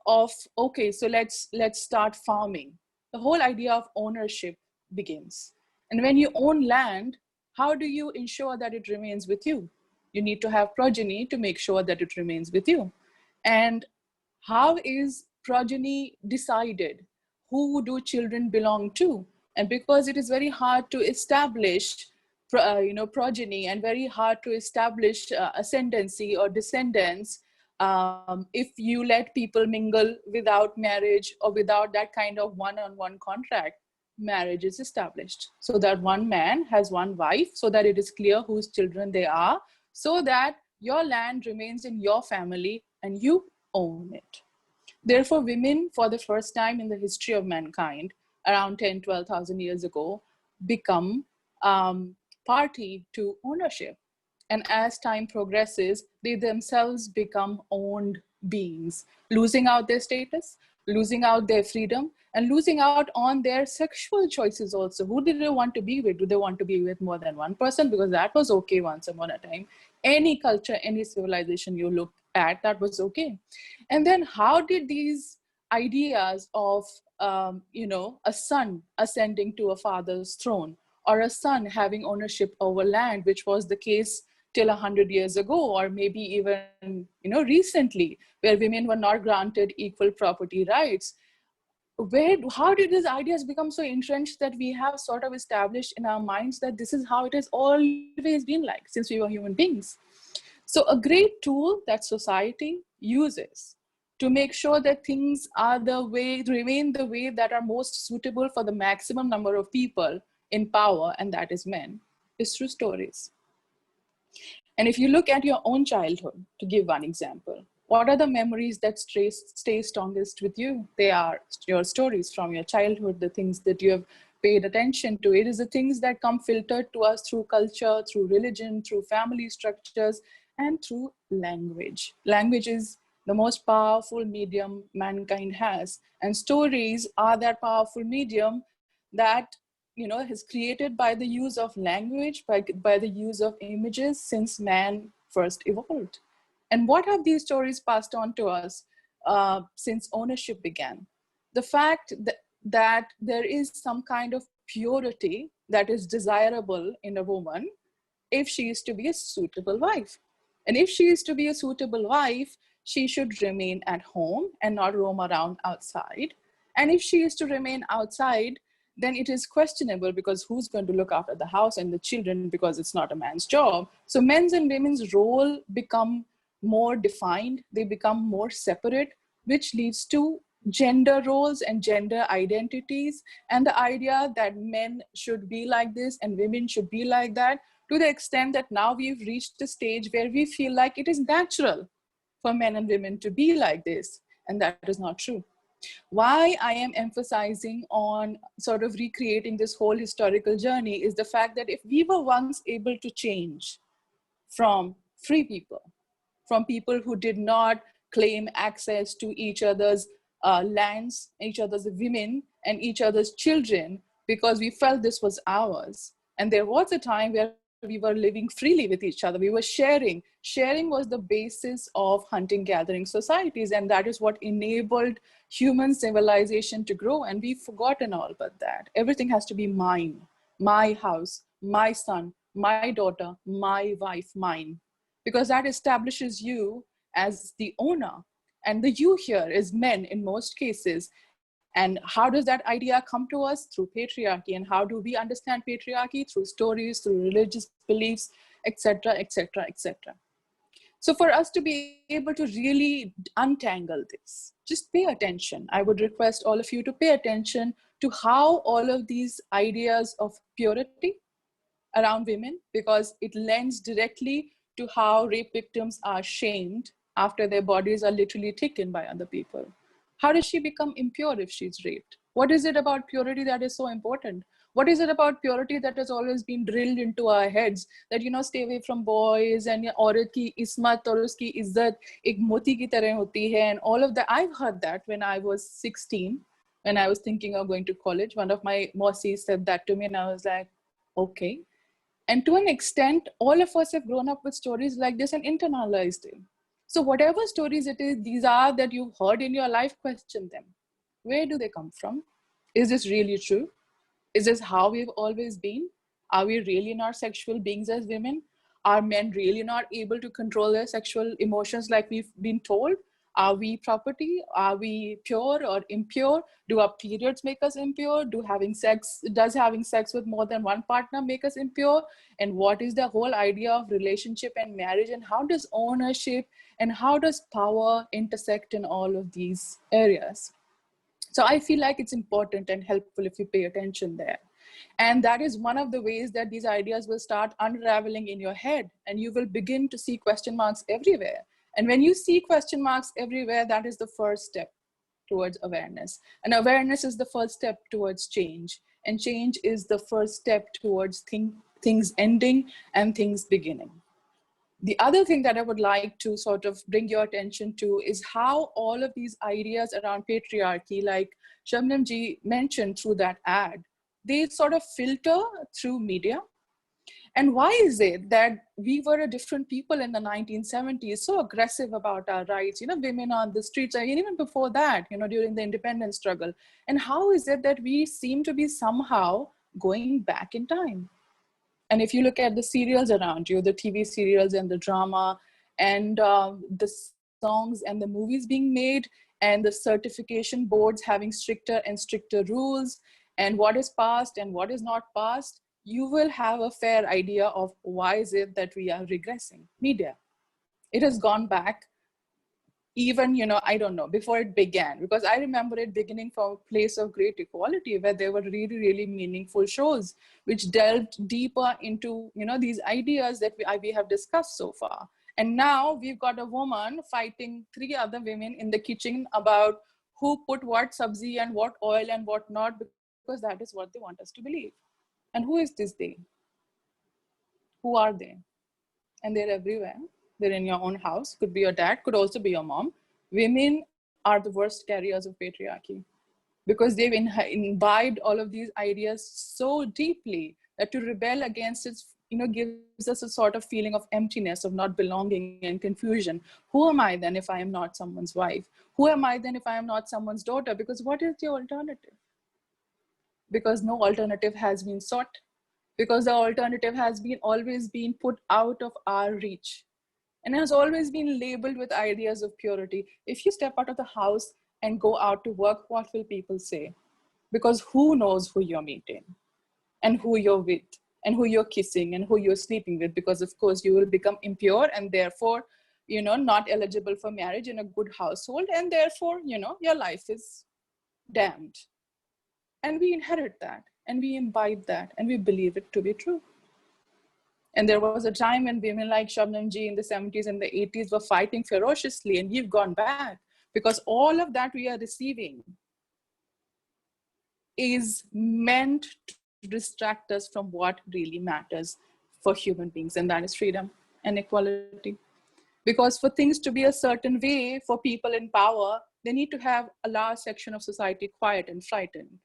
of, okay, so let's start farming, the whole idea of ownership begins. And when you own land, how do you ensure that it remains with you? You need to have progeny to make sure that it remains with you. And how is progeny decided? Who do children belong to? And because it is very hard to establish you know, progeny, and very hard to establish ascendancy or descendants, if you let people mingle without marriage or without that kind of one-on-one contract, marriage is established. So that one man has one wife, so that it is clear whose children they are, so that your land remains in your family and you own it. Therefore, women, for the first time in the history of mankind, around 10, 12,000 years ago, become party to ownership. And as time progresses, they themselves become owned beings, losing out their status, losing out their freedom, and losing out on their sexual choices also. Who do they want to be with? Do they want to be with more than one person? Because that was okay once upon a time. Any culture, any civilization you look at, that was okay. And then how did these ideas of, a son ascending to a father's throne, or a son having ownership over land, which was the case till 100 years ago, or maybe even, recently, where women were not granted equal property rights. How did these ideas become so entrenched that we have sort of established in our minds that this is how it has always been like since we were human beings? So a great tool that society uses to make sure that things remain the way that are most suitable for the maximum number of people in power, and that is men, is through stories. And if you look at your own childhood, to give one example, what are the memories that stay strongest with you? They are your stories from your childhood, the things that you have paid attention to. It is the things that come filtered to us through culture, through religion, through family structures, and through language. Language is the most powerful medium mankind has. And stories are that powerful medium that is created by the use of language, by the use of images since man first evolved. And what have these stories passed on to us since ownership began? The fact that there is some kind of purity that is desirable in a woman if she is to be a suitable wife. And if she is to be a suitable wife, she should remain at home and not roam around outside. And if she is to remain outside, then it is questionable, because who's going to look after the house and the children, because it's not a man's job. So men's and women's role become more defined, they become more separate, which leads to gender roles and gender identities, and the idea that men should be like this and women should be like that, to the extent that now we've reached a stage where we feel like it is natural for men and women to be like this, and that is not true. Why I am emphasizing on sort of recreating this whole historical journey is the fact that if we were once able to change from free people, from people who did not claim access to each other's lands, each other's women, and each other's children, because we felt this was ours. And there was a time where we were living freely with each other. We were sharing. Sharing was the basis of hunting-gathering societies, and that is what enabled human civilization to grow. And we've forgotten all about that. Everything has to be mine, my house, my son, my daughter, my wife, mine, because that establishes you as the owner. And the you here is men in most cases. And how does that idea come to us? Through patriarchy. And how do we understand patriarchy? Through stories, through religious beliefs, etc., etc., etc. So for us to be able to really untangle this, just pay attention. I would request all of you to pay attention to how all of these ideas of purity around women, because it lends directly to how rape victims are shamed after their bodies are literally taken by other people. How does she become impure if she's raped? What is it about purity that is so important? What is it about purity that has always been drilled into our heads that, stay away from boys, and औरत की इस्मत और उसकी इज्जत एक मोती की तरह होती है, and all of that. I've heard that when I was 16, when I was thinking of going to college. One of my mausis said that to me, and I was like, okay. And to an extent, all of us have grown up with stories like this and internalized it. So whatever stories it is, these are that you've heard in your life, question them. Where do they come from? Is this really true? Is this how we've always been? Are we really not sexual beings as women? Are men really not able to control their sexual emotions like we've been told? Are we property? Are we pure or impure? Do our periods make us impure? Does having sex with more than one partner make us impure? And what is the whole idea of relationship and marriage? And how does ownership and how does power intersect in all of these areas? So I feel like it's important and helpful if you pay attention there. And that is one of the ways that these ideas will start unraveling in your head, and you will begin to see question marks everywhere. And when you see question marks everywhere, that is the first step towards awareness. And awareness is the first step towards change. And change is the first step towards things ending and things beginning. The other thing that I would like to sort of bring your attention to is how all of these ideas around patriarchy, like Shabnam ji mentioned through that ad, they sort of filter through media. And why is it that we were a different people in the 1970s, so aggressive about our rights, women on the streets, and even before that, during the independence struggle? And how is it that we seem to be somehow going back in time? And if you look at the serials around you, the TV serials and the drama and the songs and the movies being made, and the certification boards having stricter and stricter rules, and what is passed and what is not passed, you will have a fair idea of why is it that we are regressing. Media. It has gone back even, I don't know, before it began, because I remember it beginning from a place of great equality where there were really, really meaningful shows which delved deeper into, these ideas that we have discussed so far. And now we've got a woman fighting 3 other women in the kitchen about who put what sabzi and what oil and what not, because that is what they want us to believe. And who is this they? Who are they? And they're everywhere. They're in your own house. Could be your dad, could also be your mom. Women are the worst carriers of patriarchy because they've imbibed all of these ideas so deeply that to rebel against it, gives us a sort of feeling of emptiness, of not belonging and confusion. Who am I then if I am not someone's wife? Who am I then if I am not someone's daughter? Because what is the alternative? Because no alternative has been sought. Because the alternative has always been put out of our reach and has always been labeled with ideas of purity. If you step out of the house and go out to work, what will people say? Because who knows who you're meeting and who you're with and who you're kissing and who you're sleeping with? Because of course you will become impure and therefore, not eligible for marriage in a good household. And therefore, your life is damned. And we inherit that and we imbibe that and we believe it to be true. And there was a time when women like Shabnam Ji in the 70s and the 80s were fighting ferociously, and we've gone back because all of that we are receiving is meant to distract us from what really matters for human beings, and that is freedom and equality. Because for things to be a certain way for people in power, they need to have a large section of society quiet and frightened.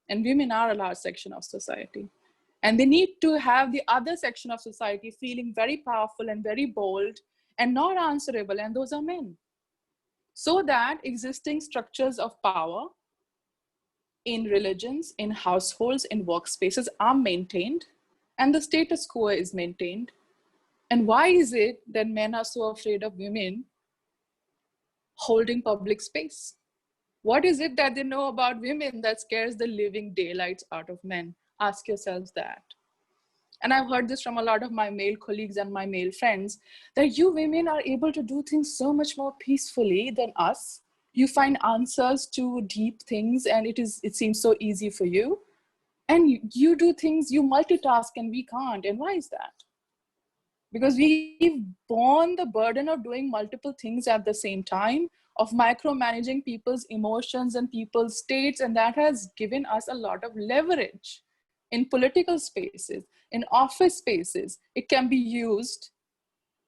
And women are a large section of society. And they need to have the other section of society feeling very powerful and very bold and not answerable, and those are men. So that existing structures of power in religions, in households, in workspaces are maintained, and the status quo is maintained. And why is it that men are so afraid of women holding public space? What is it that they know about women that scares the living daylights out of men? Ask yourselves that. And I've heard this from a lot of my male colleagues and my male friends, that you women are able to do things so much more peacefully than us. You find answers to deep things and it seems so easy for you. And you do things, you multitask and we can't. And why is that? Because we've borne the burden of doing multiple things at the same time, of micromanaging people's emotions and people's states, and that has given us a lot of leverage in political spaces, in office spaces. It can be used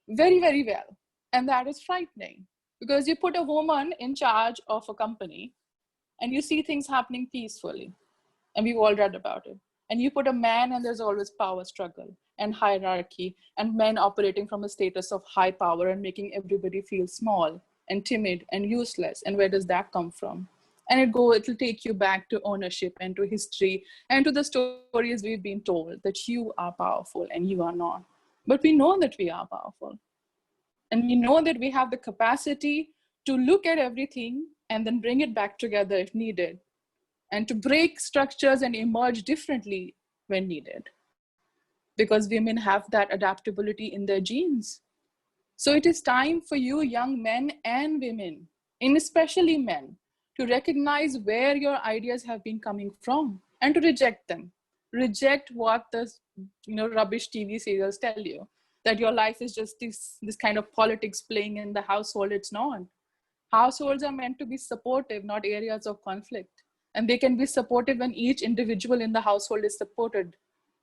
very, very well, and that is frightening, because you put a woman in charge of a company and you see things happening peacefully, and we've all read about it. And you put a man and there's always power struggle and hierarchy and men operating from a status of high power and making everybody feel small and timid and useless. And where does that come from? And it'll take you back to ownership and to history and to the stories we've been told that you are powerful and you are not. But we know that we are powerful. And we know that we have the capacity to look at everything and then bring it back together if needed, and to break structures and emerge differently when needed. Because women have that adaptability in their genes. So it is time for you, young men and women, and especially men, to recognize where your ideas have been coming from and to reject them. Reject what the rubbish TV serials tell you, that your life is just this kind of politics playing in the household. It's not. Households are meant to be supportive, not areas of conflict. And they can be supportive when each individual in the household is supported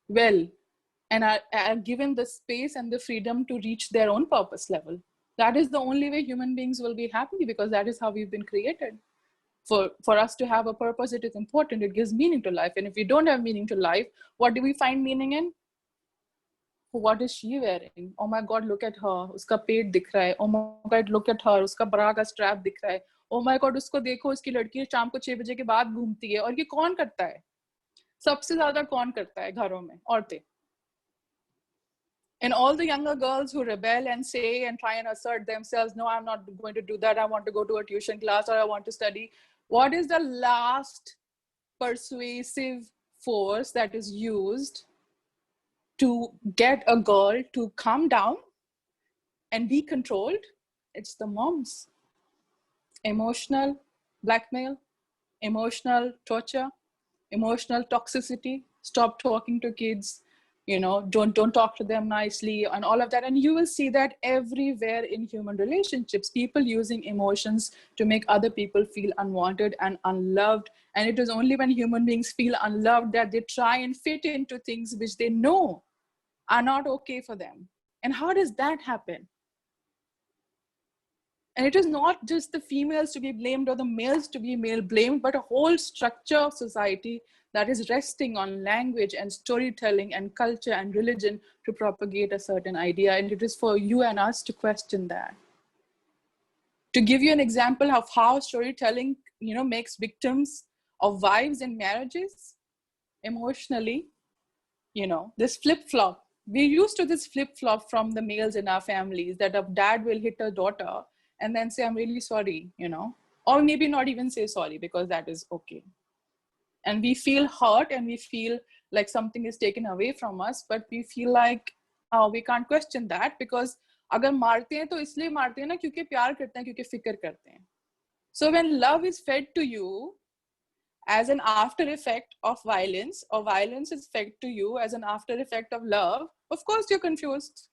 well and are given the space and the freedom to reach their own purpose level. That is the only way human beings will be happy, because that is how we've been created. For us to have a purpose, it is important. It gives meaning to life. And if we don't have meaning to life, what do we find meaning in? what is she wearing? Oh my God, look at her. Uska पेट दिख रहा है. Oh my God, look at her. Uska bra का strap दिख रहा है. Oh my God, उसको देखो, उसकी लड़की शाम को 6 बजे के बाद घूमती है. और ये कौन करता है? सबसे ज्यादा कौन करता है घरों में? औरतें. And all the younger girls who rebel and say and try and assert themselves, no, I'm not going to do that. I want to go to a tuition class or I want to study. What is the last persuasive force that is used to get a girl to calm down and be controlled? It's the moms. Emotional blackmail, emotional torture, emotional toxicity. Stop talking to kids, you know, don't talk to them nicely and all of that. And you will see that everywhere in human relationships, people using emotions to make other people feel unwanted and unloved. And it is only when human beings feel unloved that they try and fit into things which they know are not okay for them. And how does that happen? And it is not just the females to be blamed or the males to be male blamed, but a whole structure of society that is resting on language and storytelling and culture and religion to propagate a certain idea. And it is for you and us to question that. To give you an example of how storytelling, you know, makes victims of wives in marriages emotionally, you know, this flip-flop. We're used to this flip-flop from the males in our families, that a dad will hit a daughter and then say, I'm really sorry, you know, or maybe not even say sorry because that is okay. And we feel hurt and we feel like something is taken away from us, but we feel like, oh, we can't question that because अगर मारते हैं तो इसलिए मारते हैं ना क्योंकि प्यार करते हैं, क्योंकि फिक्र करते हैं. So when love is fed to you as an after effect of violence, or violence is fed to you as an after effect of love, of course you're confused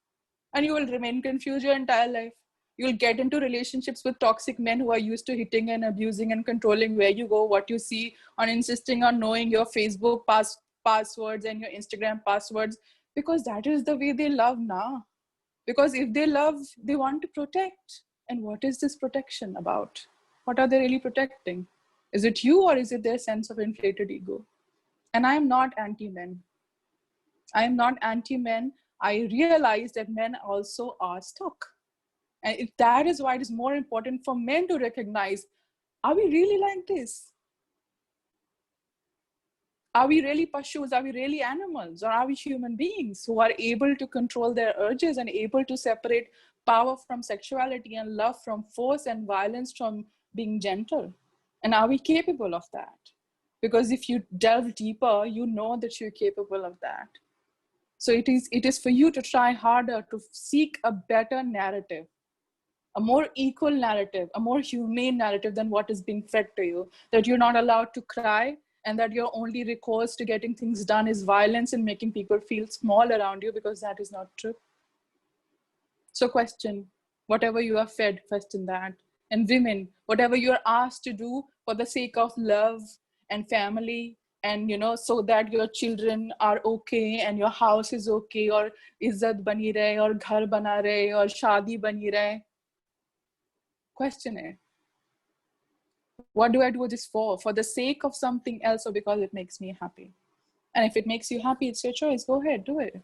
and you will remain confused your entire life. You'll get into relationships with toxic men who are used to hitting and abusing and controlling where you go, what you see, on insisting on knowing your Facebook passwords and your Instagram passwords, because that is the way they love now. Because if they love, they want to protect. And what is this protection about? What are they really protecting? Is it you or is it their sense of inflated ego? And I am not anti-men. I am not anti-men. I realize that men also are stuck. And if that is why it is more important for men to recognize, are we really like this? Are we really pashus? Are we really animals? Or are we human beings who are able to control their urges and able to separate power from sexuality and love from force and violence from being gentle? And are we capable of that? Because if you delve deeper, you know that you're capable of that. So it is for you to try harder to seek a better narrative, a more equal narrative, a more humane narrative than what is being fed to you, that you're not allowed to cry and that your only recourse to getting things done is violence and making people feel small around you, because that is not true. So question, whatever you are fed, question that. And women, whatever you're asked to do for the sake of love and family, and you know, so that your children are okay and your house is okay, or izzat bani rahe, or ghar bana rahe, or shaadi bani rahe. Question it. What do I do this for? For the sake of something else, or because it makes me happy? And if it makes you happy, it's your choice. Go ahead, do it.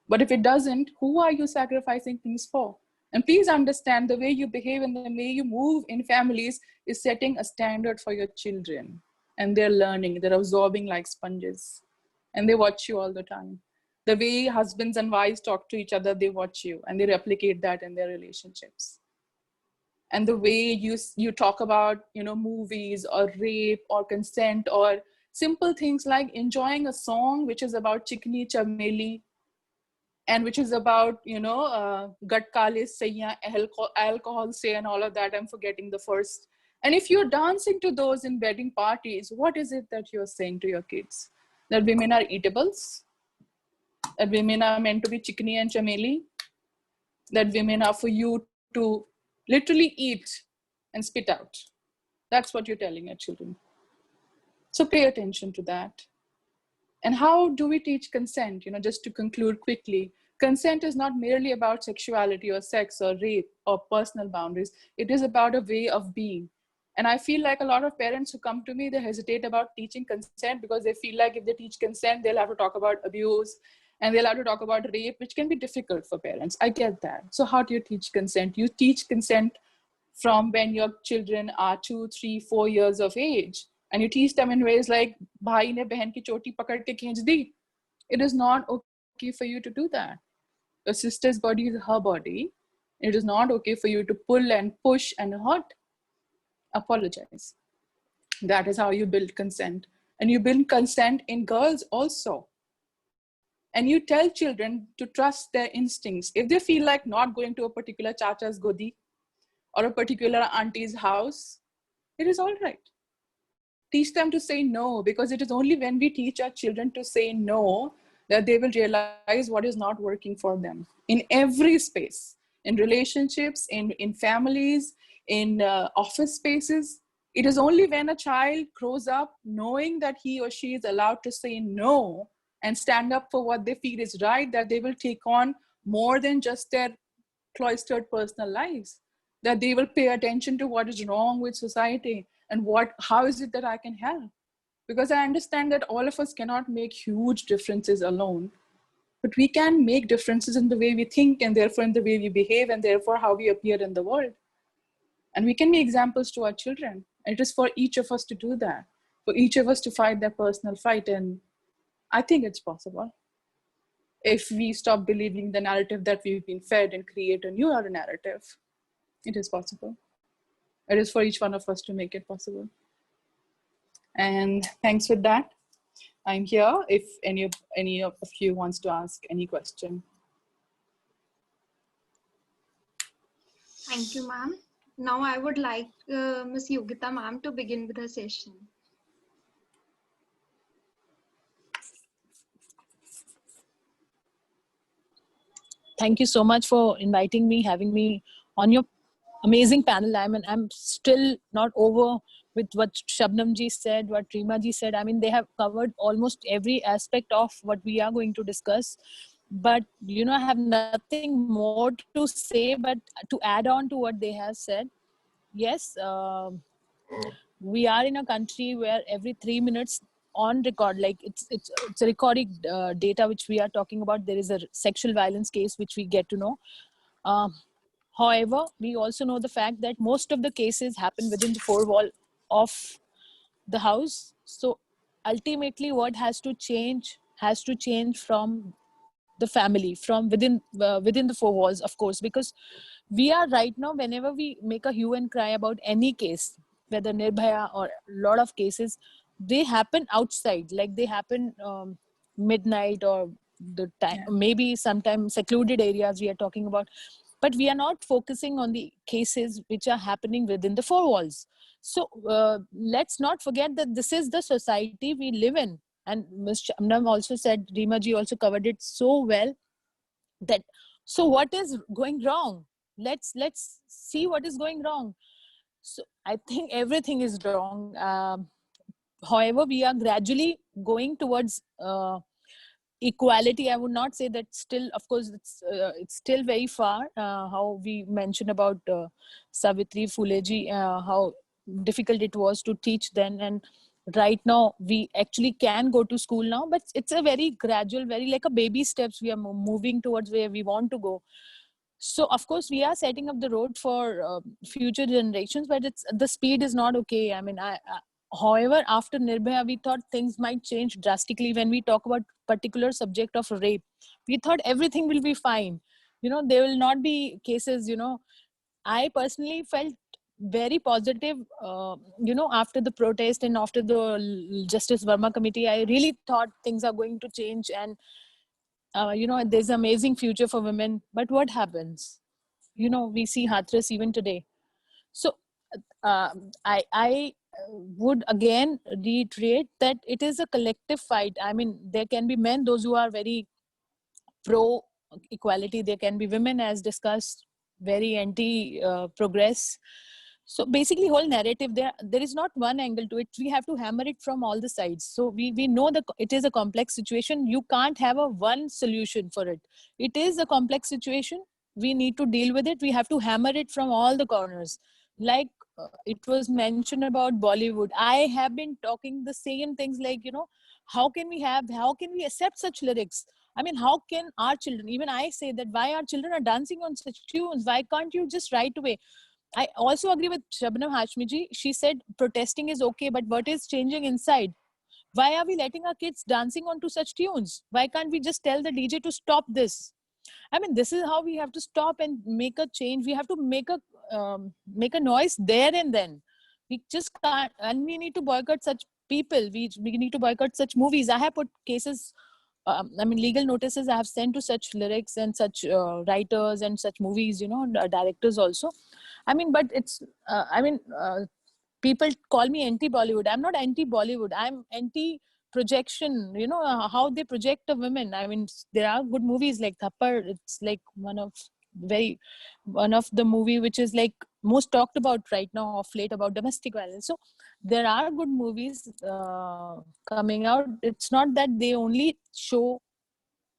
But if it doesn't, who are you sacrificing things for? And please understand, the way you behave and the way you move in families is setting a standard for your children. And they're learning, they're absorbing like sponges. And they watch you all the time. The way husbands and wives talk to each other, they watch you and they replicate that in their relationships. And the way you talk about, you know, movies or rape or consent or simple things like enjoying a song which is about chikni chameli and which is about, you know, gatkale saiya, alcohol say, and all of that. I'm forgetting the first. And if you're dancing to those in wedding parties, what is it that you're saying to your kids? That women are eatables? That women are meant to be chikni and chameli? That women are for you to literally eat and spit out? That's what you're telling your children. So pay attention to that. And how do we teach consent? You know, just to conclude quickly, consent is not merely about sexuality or sex or rape or personal boundaries. It is about a way of being. And I feel like a lot of parents who come to me, they hesitate about teaching consent because they feel like if they teach consent, they'll have to talk about abuse And they're allowed to talk about rape, which can be difficult for parents. I get that. So how do you teach consent? You teach consent from when your children are 2, 3, 4 years of age. And you teach them in ways like, bhai ne behan ki choti pakad ke khinch di. It is not okay for you to do that. Your sister's body is her body. It is not okay for you to pull and push and hurt. Apologize. That is how you build consent. And you build consent in girls also. And you tell children to trust their instincts. If they feel like not going to a particular chacha's godi or a particular auntie's house, it is all right. Teach them to say no, because it is only when we teach our children to say no that they will realize what is not working for them in every space, in relationships, in families, in office spaces. It is only when a child grows up knowing that he or she is allowed to say no and stand up for what they feel is right, that they will take on more than just their cloistered personal lives, that they will pay attention to what is wrong with society and how is it that I can help. Because I understand that all of us cannot make huge differences alone, but we can make differences in the way we think, and therefore in the way we behave, and therefore how we appear in the world. And we can be examples to our children. And it is for each of us to do that, for each of us to fight their personal fight. And I think it's possible if we stop believing the narrative that we've been fed and create a new narrative. It is possible. It is for each one of us to make it possible. And thanks with that. I'm here if any of you wants to ask any question. Thank you, ma'am. Now I would like Ms. Yogita ma'am to begin with the session. Thank you so much for inviting me, having me on your amazing panel. I mean, I'm still not over with what Shabnam ji said, what Reema ji said. I mean, they have covered almost every aspect of what we are going to discuss. But, you know, I have nothing more to say, but to add on to what they have said. Yes, we are in a country where every 3 minutes on record, like it's a recorded data which we are talking about, there is a sexual violence case which we get to know. However, we also know the fact that most of the cases happen within the four wall of the house. So ultimately what has to change from the family, from within the four walls, of course, because we are right now, whenever we make a hue and cry about any case, whether Nirbhaya or a lot of cases, they happen outside, like they happen midnight or the time, maybe sometimes secluded areas we are talking about, but we are not focusing on the cases which are happening within the four walls. So let's not forget that this is the society we live in. And Ms. Shabnam also said, Reema ji also covered it so well, that so what is going wrong? Let's see what is going wrong. So I think everything is wrong. However, we are gradually going towards equality. I would not say that still, of course, it's still very far. How we mentioned about Savitri Phule ji, how difficult it was to teach then, and right now we actually can go to school now, but it's a very gradual, very like a baby steps. We are moving towards where we want to go. So of course we are setting up the road for future generations, but the speed is not okay. I mean, however, after Nirbhaya, we thought things might change drastically. When we talk about particular subject of rape, we thought everything will be fine. You know, there will not be cases, you know. I personally felt very positive, you know, after the protest and after the Justice Verma committee. I really thought things are going to change, and you know, there's an amazing future for women. But what happens? You know, we see Hathras even today. So I would again reiterate that it is a collective fight. I mean, there can be men, those who are very pro equality. There can be women, as discussed, very anti progress. So basically, whole narrative, there is not one angle to it. We have to hammer it from all the sides. So we know that it is a complex situation. You can't have a one solution for it. It is a complex situation. We need to deal with it. We have to hammer it from all the corners. Like it was mentioned about Bollywood. I have been talking the same things, like, you know, how can we accept such lyrics? I mean, how can our children, even I say that, why our children are dancing on such tunes? Why can't you just right away? I also agree with Shabnam Hashmi ji. She said protesting is okay, but what is changing inside? Why are we letting our kids dancing onto such tunes? Why can't we just tell the DJ to stop this? I mean, this is how we have to stop and make a change. We have to make a noise there and then. We just can't, and we need to boycott such people. We need to boycott such movies. I have put cases, I mean, legal notices I have sent to such lyrics and such writers and such movies, you know, directors also. I mean, but it's, people call me anti-Bollywood. I'm not anti-Bollywood. I'm anti-projection, you know, how they project a women. I mean, there are good movies like Thappad. It's like one of the movie which is like most talked about right now of late about domestic violence. So there are good movies coming out. It's not that they only show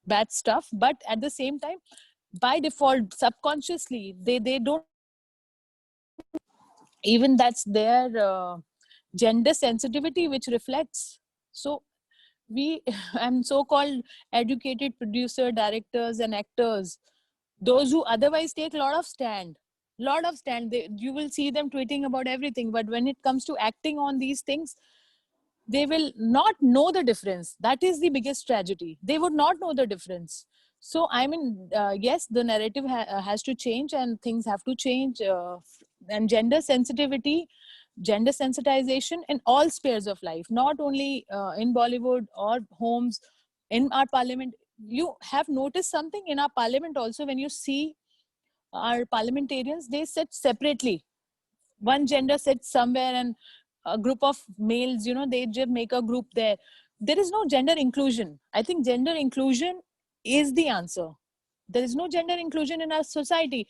bad stuff, but at the same time, by default, subconsciously, they don't, even that's their gender sensitivity which reflects. So we and so-called educated producer, directors and actors, those who otherwise take a lot of stand, you will see them tweeting about everything, but when it comes to acting on these things, they will not know the difference. That is the biggest tragedy. They would not know the difference. So I mean, yes, the narrative has to change and things have to change, and gender sensitivity, gender sensitization in all spheres of life, not only in Bollywood or homes, in our parliament. You have noticed something in our parliament also, when you see our parliamentarians, they sit separately. One gender sits somewhere and a group of males, you know, they just make a group there. There is no gender inclusion. I think gender inclusion is the answer. There is no gender inclusion in our society.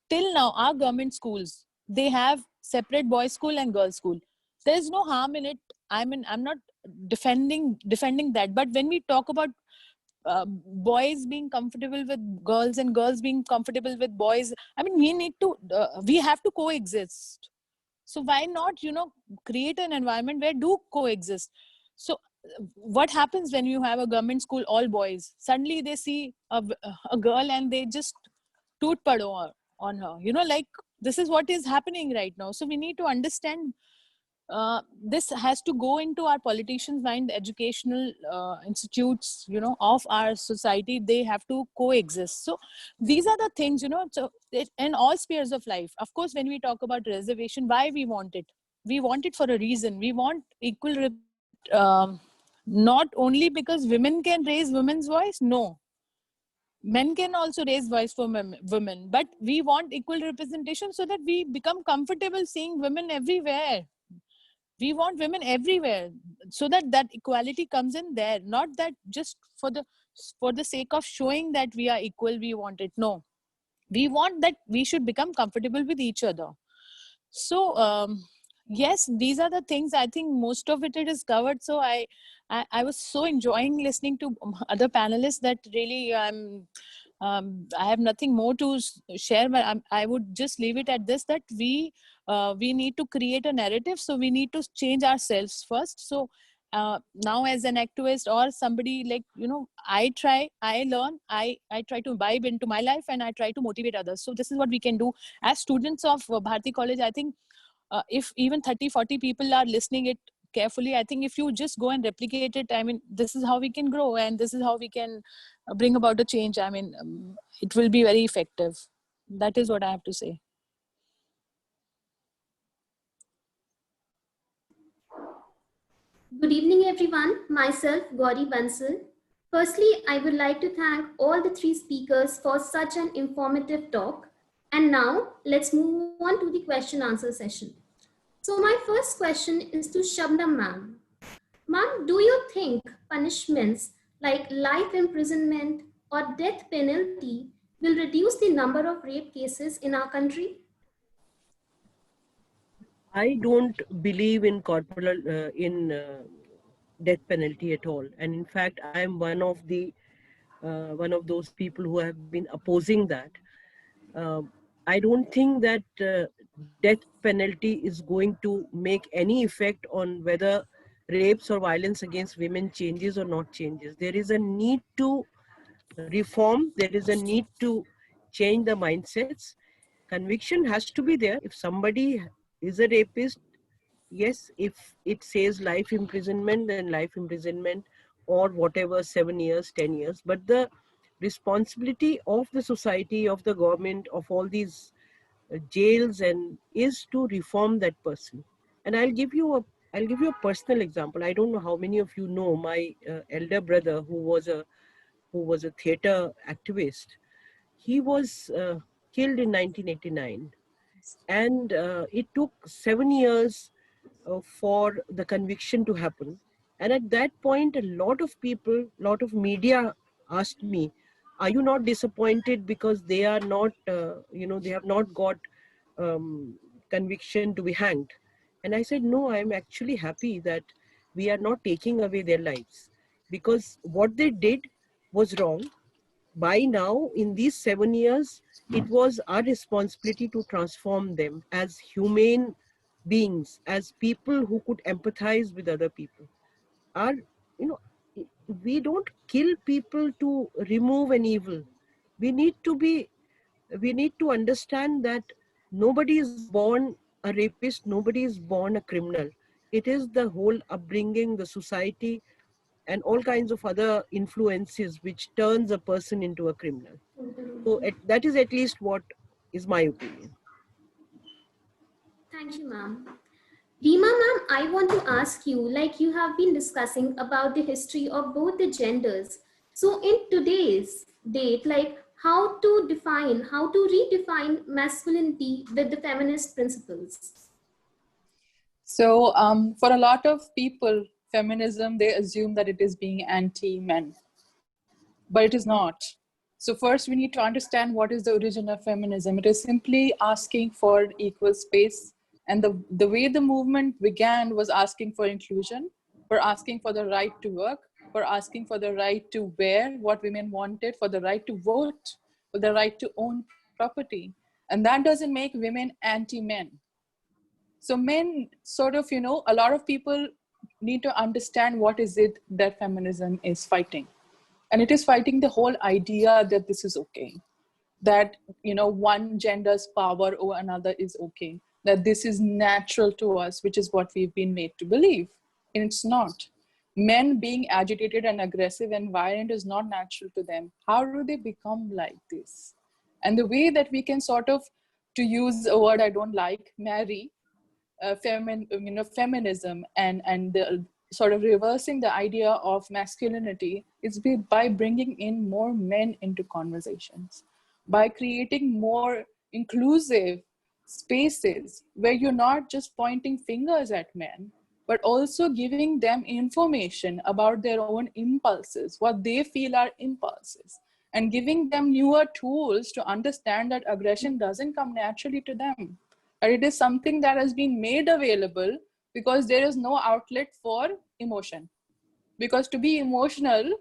Till now, our government schools, they have separate boys school and girls school. There is no harm in it. I mean, I'm not defending that. But when we talk about boys being comfortable with girls and girls being comfortable with boys, I mean, we have to coexist. So why not, you know, create an environment where do coexist? So what happens when you have a government school all boys? Suddenly they see a girl and they just toot pado on her. You know, like, this is what is happening right now. So we need to understand this has to go into our politicians' mind, educational institutes, you know, of our society. They have to coexist. So these are the things, you know, so in all spheres of life. Of course, when we talk about reservation, why we want it for a reason. We want equal not only because women can raise women's voice. No, men can also raise voice for women, but we want equal representation so that we become comfortable seeing women everywhere. We want women everywhere, so that equality comes in there, not that just for the sake of showing that we are equal. We want it. No, we want that we should become comfortable with each other. So yes, these are the things. I think most of it is covered. So I was so enjoying listening to other panelists that really I have nothing more to share, but I would just leave it at this, that we need to create a narrative. So we need to change ourselves first. So now as an activist or somebody, like, you know, I learn, I try to imbibe into my life, and I try to motivate others. So this is what we can do as students of Bharati College. I think if even 30-40 people are listening it carefully, I think if you just go and replicate it, I mean, this is how we can grow, and this is how we can bring about a change. I mean, it will be very effective. That is what I have to say. Good evening, everyone. Myself, Gauri Bansal. Firstly, I would like to thank all the three speakers for such an informative talk. And now, let's move on to the question-answer session. So my first question is to Shabnam ma'am. Ma'am, do you think punishments like life imprisonment or death penalty will reduce the number of rape cases in our country? I don't believe in corporal death penalty at all, and in fact, I am one of those people who have been opposing that. I don't think that death penalty is going to make any effect on whether rapes or violence against women changes or not changes. There is a need to reform. There is a need to change the mindsets. Conviction has to be there. If somebody is a rapist, yes, if it says life imprisonment, then life imprisonment, or whatever, 7 years, 10 years. But the responsibility of the society, of the government, of all these jails and is to reform that person. And I'll give you a personal example. I don't know how many of you know my elder brother who was a theater activist. He was killed in 1989, and it took 7 years for the conviction to happen. And at that point, a lot of people, a lot of media asked me, are you not disappointed because they are not, they have not got conviction to be hanged? And I said, no, I'm actually happy that we are not taking away their lives, because what they did was wrong. By now, in these 7 years, it was our responsibility to transform them as humane beings, as people who could empathize with other people. Our, you know, we don't kill people to remove an evil. We need to understand that nobody is born a rapist, nobody is born a criminal. It is the whole upbringing, the society, and all kinds of other influences which turns a person into a criminal. So that is at least what is my opinion. Thank you, ma'am. Reema ma'am, I want to ask you, like you have been discussing about the history of both the genders. So in today's date, like how to redefine masculinity with the feminist principles? So for a lot of people, feminism, they assume that it is being anti-men, but it is not. So first we need to understand what is the origin of feminism. It is simply asking for equal space. And the way the movement began was asking for inclusion, for asking for the right to work, for asking for the right to wear what women wanted, for the right to vote, for the right to own property. And that doesn't make women anti-men. So men sort of, a lot of people need to understand what is it that feminism is fighting. And it is fighting the whole idea that this is okay, that, one gender's power over another is okay, that this is natural to us, which is what we've been made to believe. And it's not. Men being agitated and aggressive and violent is not natural to them. How do they become like this? And the way that we can sort of, to use a word I don't like, marry feminism and the sort of reversing the idea of masculinity is by bringing in more men into conversations, by creating more inclusive spaces where you're not just pointing fingers at men, but also giving them information about their own impulses, what they feel are impulses, and giving them newer tools to understand that aggression doesn't come naturally to them. But it is something that has been made available because there is no outlet for emotion. Because to be emotional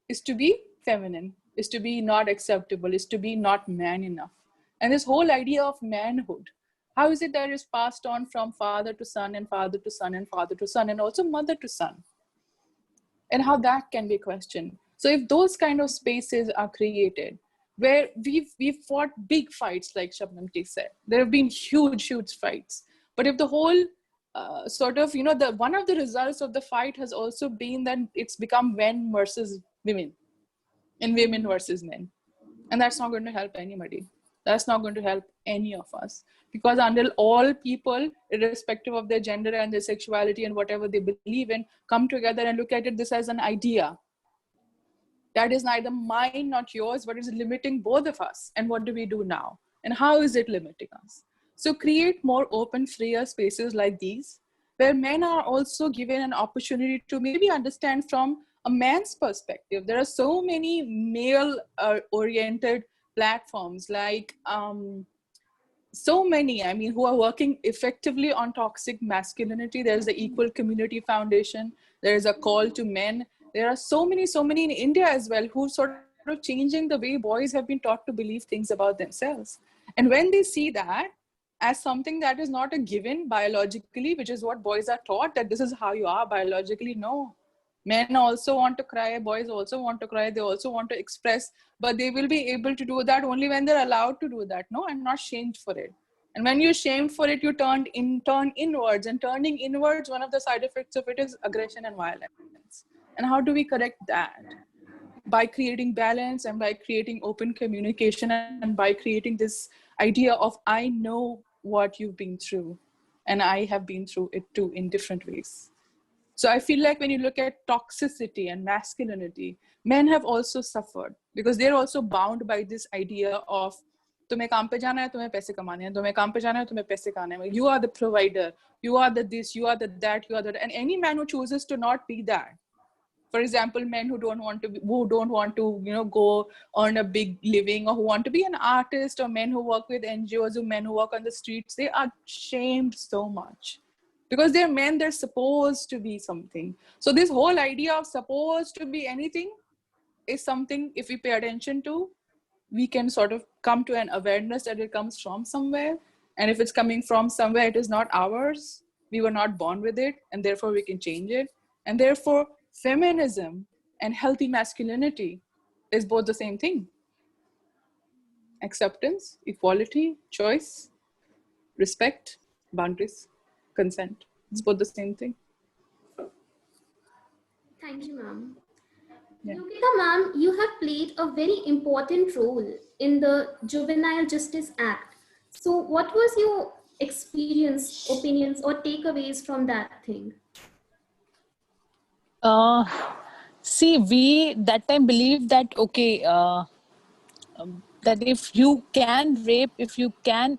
is to be feminine, is to be not acceptable, is to be not man enough. And this whole idea of manhood, how is it that it is passed on from father to son and father to son and father to son and also mother to son? And how that can be questioned. So if those kind of spaces are created, where we've fought big fights, like Shabnamji said, there have been huge fights. But if the whole one of the results of the fight has also been that it's become men versus women and women versus men. And that's not going to help anybody. That's not going to help any of us. Because until all people, irrespective of their gender and their sexuality and whatever they believe in, come together and look at this as an idea, that is neither mine, not yours, but it's limiting both of us. And what do we do now? And how is it limiting us? So create more open, freer spaces like these, where men are also given an opportunity to maybe understand from a man's perspective. There are so many male-oriented platforms, like so many, who are working effectively on toxic masculinity. There's the Equal Community Foundation. There's a Call to Men. There are so many in India as well, who sort of changing the way boys have been taught to believe things about themselves. And when they see that, as something that is not a given biologically, which is what boys are taught, that this is how you are biologically. No. Men also want to cry, boys also want to cry, they also want to express, but they will be able to do that only when they're allowed to do that, no, and not shamed for it. And when you're shamed for it, you turn inwards, and turning inwards, one of the side effects of it is aggression and violence. And how do we correct that? By creating balance and by creating open communication and by creating this idea of, I know what you've been through and I have been through it too in different ways. So I feel like when you look at toxicity and masculinity, men have also suffered because they're also bound by this idea of, तुम्हें काम पे जाना है, तुम्हें पैसे कमाने हैं, तुम्हें काम पे जाना है, तुम्हें पैसे कमाने हैं. You are the provider, you are the this, you are the that, you are the, and any man who chooses to not be that. For example, men who don't want to, you know, go earn a big living, or who want to be an artist, or men who work with NGOs, or men who work on the streets, they are shamed so much. Because they're men, they're supposed to be something. So this whole idea of supposed to be anything is something, if we pay attention to, we can sort of come to an awareness that it comes from somewhere. And if it's coming from somewhere, it is not ours. We were not born with it, and therefore we can change it. And therefore, feminism and healthy masculinity is both the same thing. Acceptance, equality, choice, respect, boundaries, consent. It's both the same thing. Thank you, ma'am. Yeah. Yogita ma'am, you have played a very important role in the Juvenile Justice Act. So what was your experience, opinions, or takeaways from that thing? See, we that time believed that, okay, that if you can rape, if you can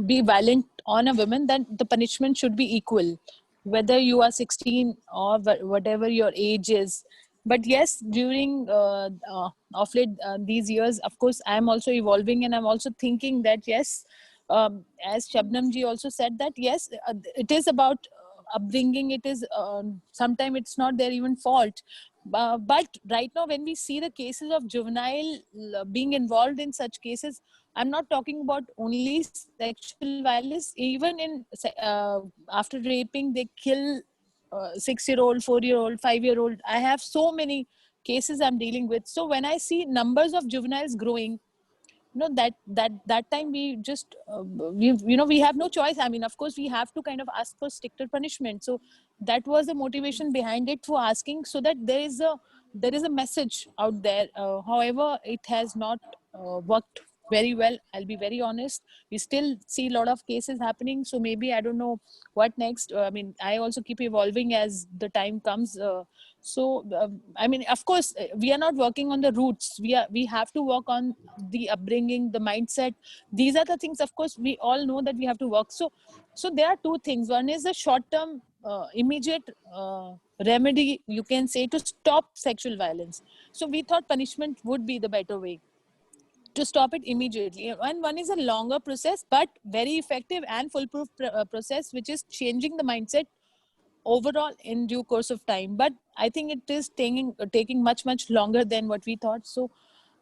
be violent on a woman, then the punishment should be equal, whether you are 16 or whatever your age is. But yes, during of late these years, of course, I am also evolving, and I'm also thinking that yes, as Shabnam ji also said, that yes, it is about upbringing. It is sometimes it's not their even fault. But right now, when we see the cases of juvenile being involved in such cases, I'm not talking about only sexual violence. Even in after raping, they kill 6-year-old, 4-year-old, 5-year-old. I have so many cases I'm dealing with. So when I see numbers of juveniles growing, you know, that time we just we have no choice. I mean, of course, we have to kind of ask for stricter punishment. So that was the motivation behind it, for asking, so that there is a message out there. However, it has not worked very well. I'll be very honest. We still see a lot of cases happening. So maybe I don't know what next. I mean, I also keep evolving as the time comes. I mean, of course, we are not working on the roots. We have to work on the upbringing, the mindset. These are the things, of course, we all know that we have to work. So there are two things. One is the short-term, immediate remedy, you can say, to stop sexual violence. So we thought punishment would be the better way to stop it immediately. And one is a longer process, but very effective and foolproof process, which is changing the mindset overall in due course of time. But I think it is taking much longer than what we thought. So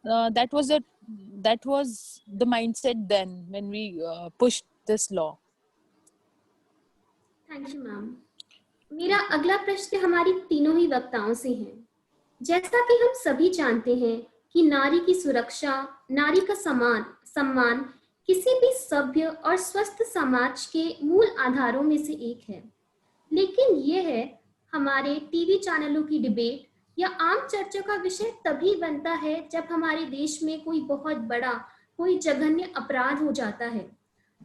that was the mindset then when we pushed this law. Thank you ma'am. मेरा अगला प्रश्न हमारी तीनों ही वक्ताओं से है. जैसा कि हम सभी जानते हैं कि नारी की सुरक्षा, नारी का सम्मान किसी भी सभ्य और स्वस्थ समाज के मूल आधारों में से एक है. लेकिन यह है हमारे टीवी चैनलों की डिबेट या आम चर्चा का विषय तभी बनता है जब हमारे देश में कोई बहुत बड़ा, कोई जघन्य अपराध हो जाता है.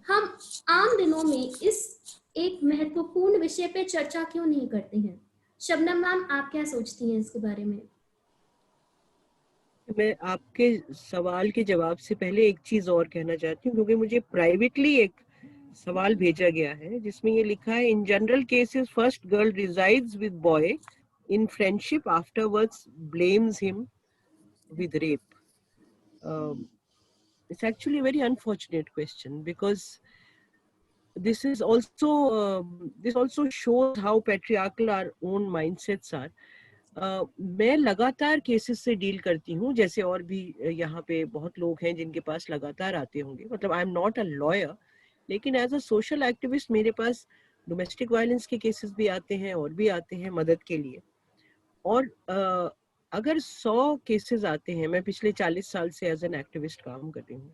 हम आम दिनों में इस एक महत्वपूर्ण विषय पे चर्चा क्यों नहीं करते हैं? शबनम मैम, आप क्या सोचती हैं इसके बारे में? मैं आपके सवाल के जवाब से पहले एक चीज और कहना चाहती हूँ, क्योंकि मुझे प्राइवेटली एक सवाल भेजा गया है जिसमें ये लिखा है, in general cases first girl resides with boy in friendship, afterwards blames him with rape. It's actually a very unfortunate question, because this is also this also shows how patriarchal our own mindsets are. मैं लगातार cases से deal करती हूँ, जैसे और भी यहाँ पे बहुत लोग हैं जिनके पास लगातार आते होंगे. मतलब I am not a lawyer, लेकिन एज अ सोशल एक्टिविस्ट मेरे पास डोमेस्टिक वायलेंस के केसेस भी आते हैं और भी आते हैं मदद के लिए। और अगर 100 केसेस आते हैं, मैं पिछले 40 साल से एज एन एक्टिविस्ट काम कर रही हूँ,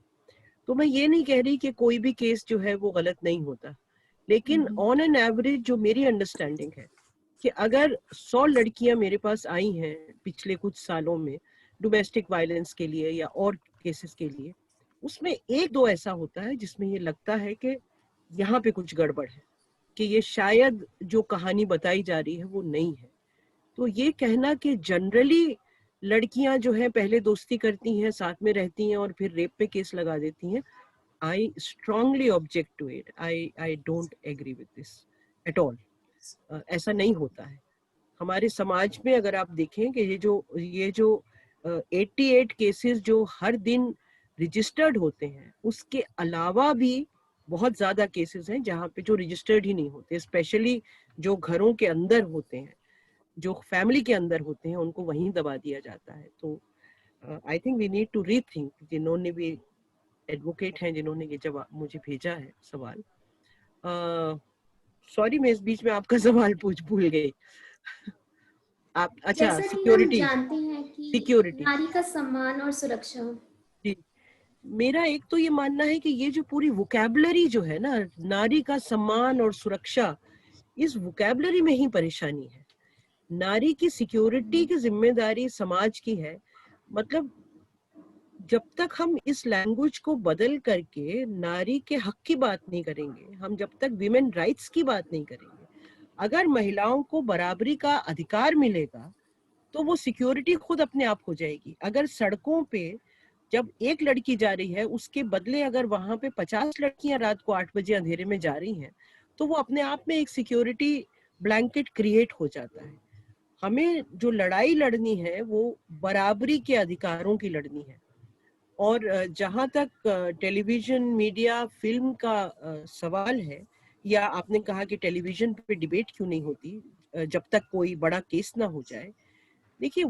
तो मैं ये नहीं कह रही कि कोई भी केस जो है वो गलत नहीं होता, लेकिन ऑन एन एवरेज जो मेरी अंडरस्टैंडिंग है कि अगर 100 लड़कियां मेरे पास आई हैं पिछले कुछ सालों में डोमेस्टिक वायलेंस के लिए या और केसेस के लिए, उसमें 1-2 ऐसा होता है जिसमें ये लगता है कि यहाँ पे कुछ गड़बड़ है, कि ये शायद जो कहानी बताई जा रही है वो नहीं है। तो ये कहना कि जनरली लड़कियां जो है पहले दोस्ती करती हैं, साथ में रहती हैं और फिर रेप पे केस लगा देती हैं, I strongly object to it. I don't agree with this at all. ऐसा नहीं होता है हमारे समाज में। अगर आप देखें कि ये जो 88 केसेस जो हर दिन रजिस्टर्ड होते हैं, उसके अलावा भी बहुत ज्यादा केसेस हैं जहाँ पे जो रजिस्टर्ड ही नहीं होते, स्पेशली जो घरों के अंदर होते हैं, जो फैमिली के अंदर होते हैं, उनको वहीं दबा दिया जाता है। तो I think we need to rethink, जिन्होंने भी एडवोकेट हैं जिन्होंने ये जवाब मुझे भेजा है सवाल, सॉरी मैं इस बीच में आपका सवाल भूल गई। आप अच्छा, सिक्योरिटी, जानते हैं कि सिक्योरिटी, नारी का सम्मान और सुरक्षा। जी, मेरा एक तो ये मानना है कि ये जो पूरी वोकैबुलरी जो है ना, नारी का सम्मान और सुरक्षा, इस वोकैबुलरी में ही परेशानी है। नारी की सिक्योरिटी की जिम्मेदारी समाज की है। मतलब जब तक हम इस लैंग्वेज को बदल करके नारी के हक की बात नहीं करेंगे, हम जब तक विमेन राइट्स की बात नहीं करेंगे, अगर महिलाओं को बराबरी का अधिकार मिलेगा तो वो सिक्योरिटी खुद अपने आप हो जाएगी। अगर सड़कों पे जब एक लड़की जा रही है, उसके बदले अगर वहां पे 50 लड़कियां रात को 8 बजे अंधेरे में जा रही हैं, तो वो अपने आप में एक सिक्योरिटी ब्लैंकेट क्रिएट हो जाता है। हमें जो लड़ाई लड़नी है वो बराबरी के अधिकारों की लड़नी है। और जहाँ तक टेलीविजन, मीडिया, फिल्म का सवाल है, या आपने कहा कि टेलीविजन पे डिबेट क्यों नहीं होती जब तक कोई बड़ा केस ना हो जाए, देखिए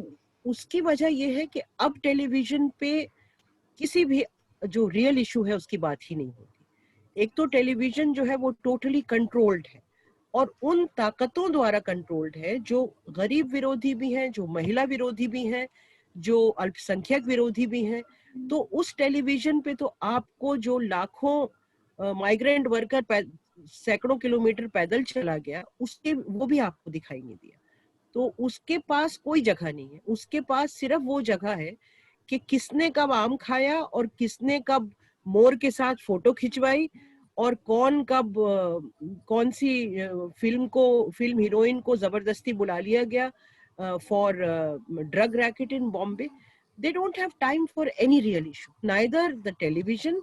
उसकी वजह यह है कि अब टेलीविजन पे किसी भी जो रियल इशू है उसकी बात ही नहीं होती। एक तो टेलीविजन जो है वो टोटली कंट्रोल्ड है और उन ताकतों द्वारा कंट्रोल्ड है जो गरीब विरोधी भी हैं, जो महिला विरोधी भी हैं, जो अल्पसंख्यक विरोधी भी हैं। तो उस टेलीविजन पे तो आपको जो लाखों माइग्रेंट वर्कर सैकड़ों किलोमीटर पैदल चला गया, उसके वो भी आपको दिखाई नहीं दिया। तो उसके पास कोई जगह नहीं है, उसके पास सिर्फ वो जगह है कि किसने कब आम खाया और किसने कब मोर के साथ फोटो खिंचवाई और कौन कब कौन सी फिल्म हीरोइन को जबरदस्ती बुला लिया गया for drug racket in Bombay. They don't have time for any real issue, neither the television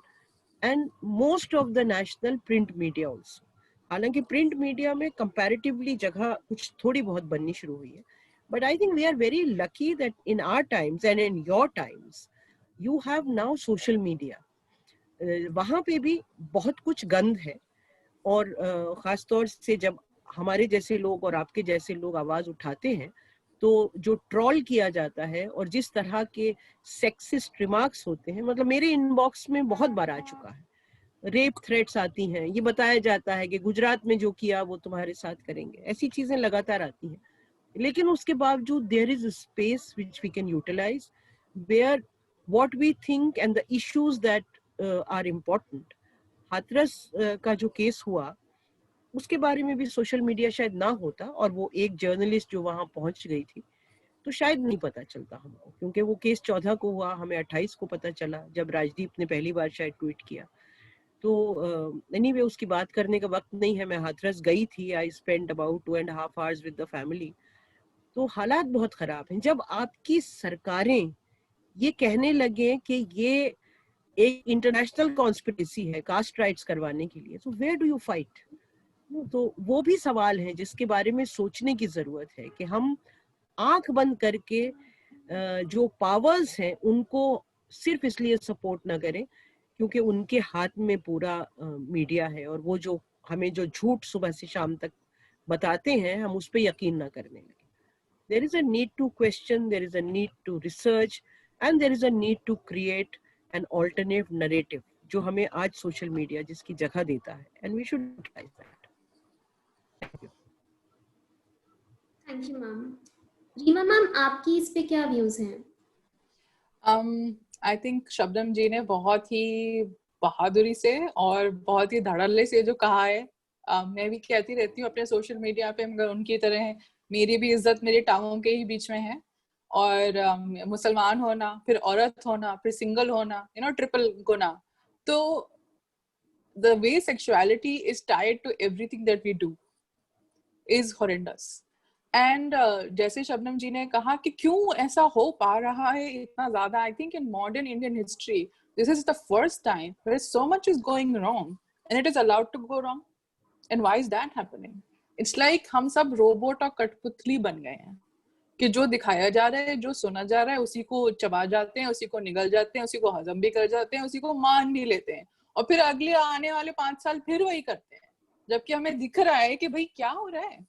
and most of the national print media also. हालांकि प्रिंट मीडिया में कंपैरेटिवली जगह कुछ थोड़ी बहुत बननी शुरू हुई है, but I think we are very lucky that in our times and in your times you have now social media. वहाँ पे भी बहुत कुछ गंद है और खासतौर से जब हमारे जैसे लोग और आपके जैसे लोग आवाज उठाते हैं तो जो ट्रोल किया जाता है और जिस तरह के सेक्सिस्ट रिमार्क्स होते हैं, मतलब मेरे इनबॉक्स में बहुत बार आ चुका है, रेप थ्रेट्स आती हैं, ये बताया जाता है कि गुजरात में जो किया वो तुम्हारे साथ करेंगे, ऐसी चीजें लगातार आती हैं। लेकिन उसके बावजूद there is space which we can utilise where what we think and the issues that are important. Hathras का जो केस हुआ उसके बारे में भी सोशल मीडिया शायद ना होता और वो एक जर्नलिस्ट जो वहां पहुंच गई थी तो शायद नहीं पता चलता हमको, क्योंकि वो केस 14 को हुआ, हमें 28 को पता चला जब राजदीप ने पहली बार शायद ट्वीट किया। तो एनीवे उसकी बात करने का वक्त नहीं है। मैं हाथरस गई थी, I spend about 2.5 hours with the family. तो हालात बहुत खराब हैं। जब आपकी सरकारें ये कहने लगे कि ये एक इंटरनेशनल कॉन्स्पिरेसी है कास्ट राइट्स करवाने के लिए, तो वेयर डू यू फाइट? तो वो भी सवाल है जिसके बारे में सोचने की जरूरत है कि हम आंख बंद करके जो पावर्स हैं उनको सिर्फ इसलिए सपोर्ट ना करें क्योंकि उनके हाथ में पूरा मीडिया है और वो जो हमें जो झूठ सुबह से शाम तक बताते हैं हम उस पर यकीन ना करने लगे। There is a need to question, there is a need to research and there is a need to create an alternative narrative जो हमें आज सोशल मीडिया जिसकी जगह देता है, and we should utilise that. Thank you. Thank you ma'am. Reema ma'am, आपकी इस पे क्या व्यूज हैं? आई थिंक शबनम जी ने बहुत ही बहादुरी से और बहुत ही धड़ल्ले से जो कहा है, मैं भी कहती रहती हूँ अपने सोशल मीडिया पे, मगर उनकी तरह है, मेरी भी इज्जत मेरे टांगों के ही बीच में है. और मुसलमान होना, फिर औरत होना, फिर सिंगल होना, ट्रिपल गुना. तो the way sexuality is tied to everything that we do is horrendous. And जैसे शबनम जी ने कहा कि क्यों ऐसा हो पा रहा है इतना ज्यादा, I think in modern Indian history this is the first time where so much is going wrong and it is allowed to go wrong. And why is that happening? It's like हम सब robot और कठपुतली बन गए हैं कि जो दिखाया जा रहा है, जो सुना जा रहा है, उसी को चबा जाते हैं, उसी को निगल जाते हैं, उसी को हजम भी कर जाते हैं, उसी को मान भी लेते हैं, और फिर अगले आने वाले 5 साल फिर वही करते हैं, जबकि हमें दिख रहा है कि भाई क्या हो रहा है.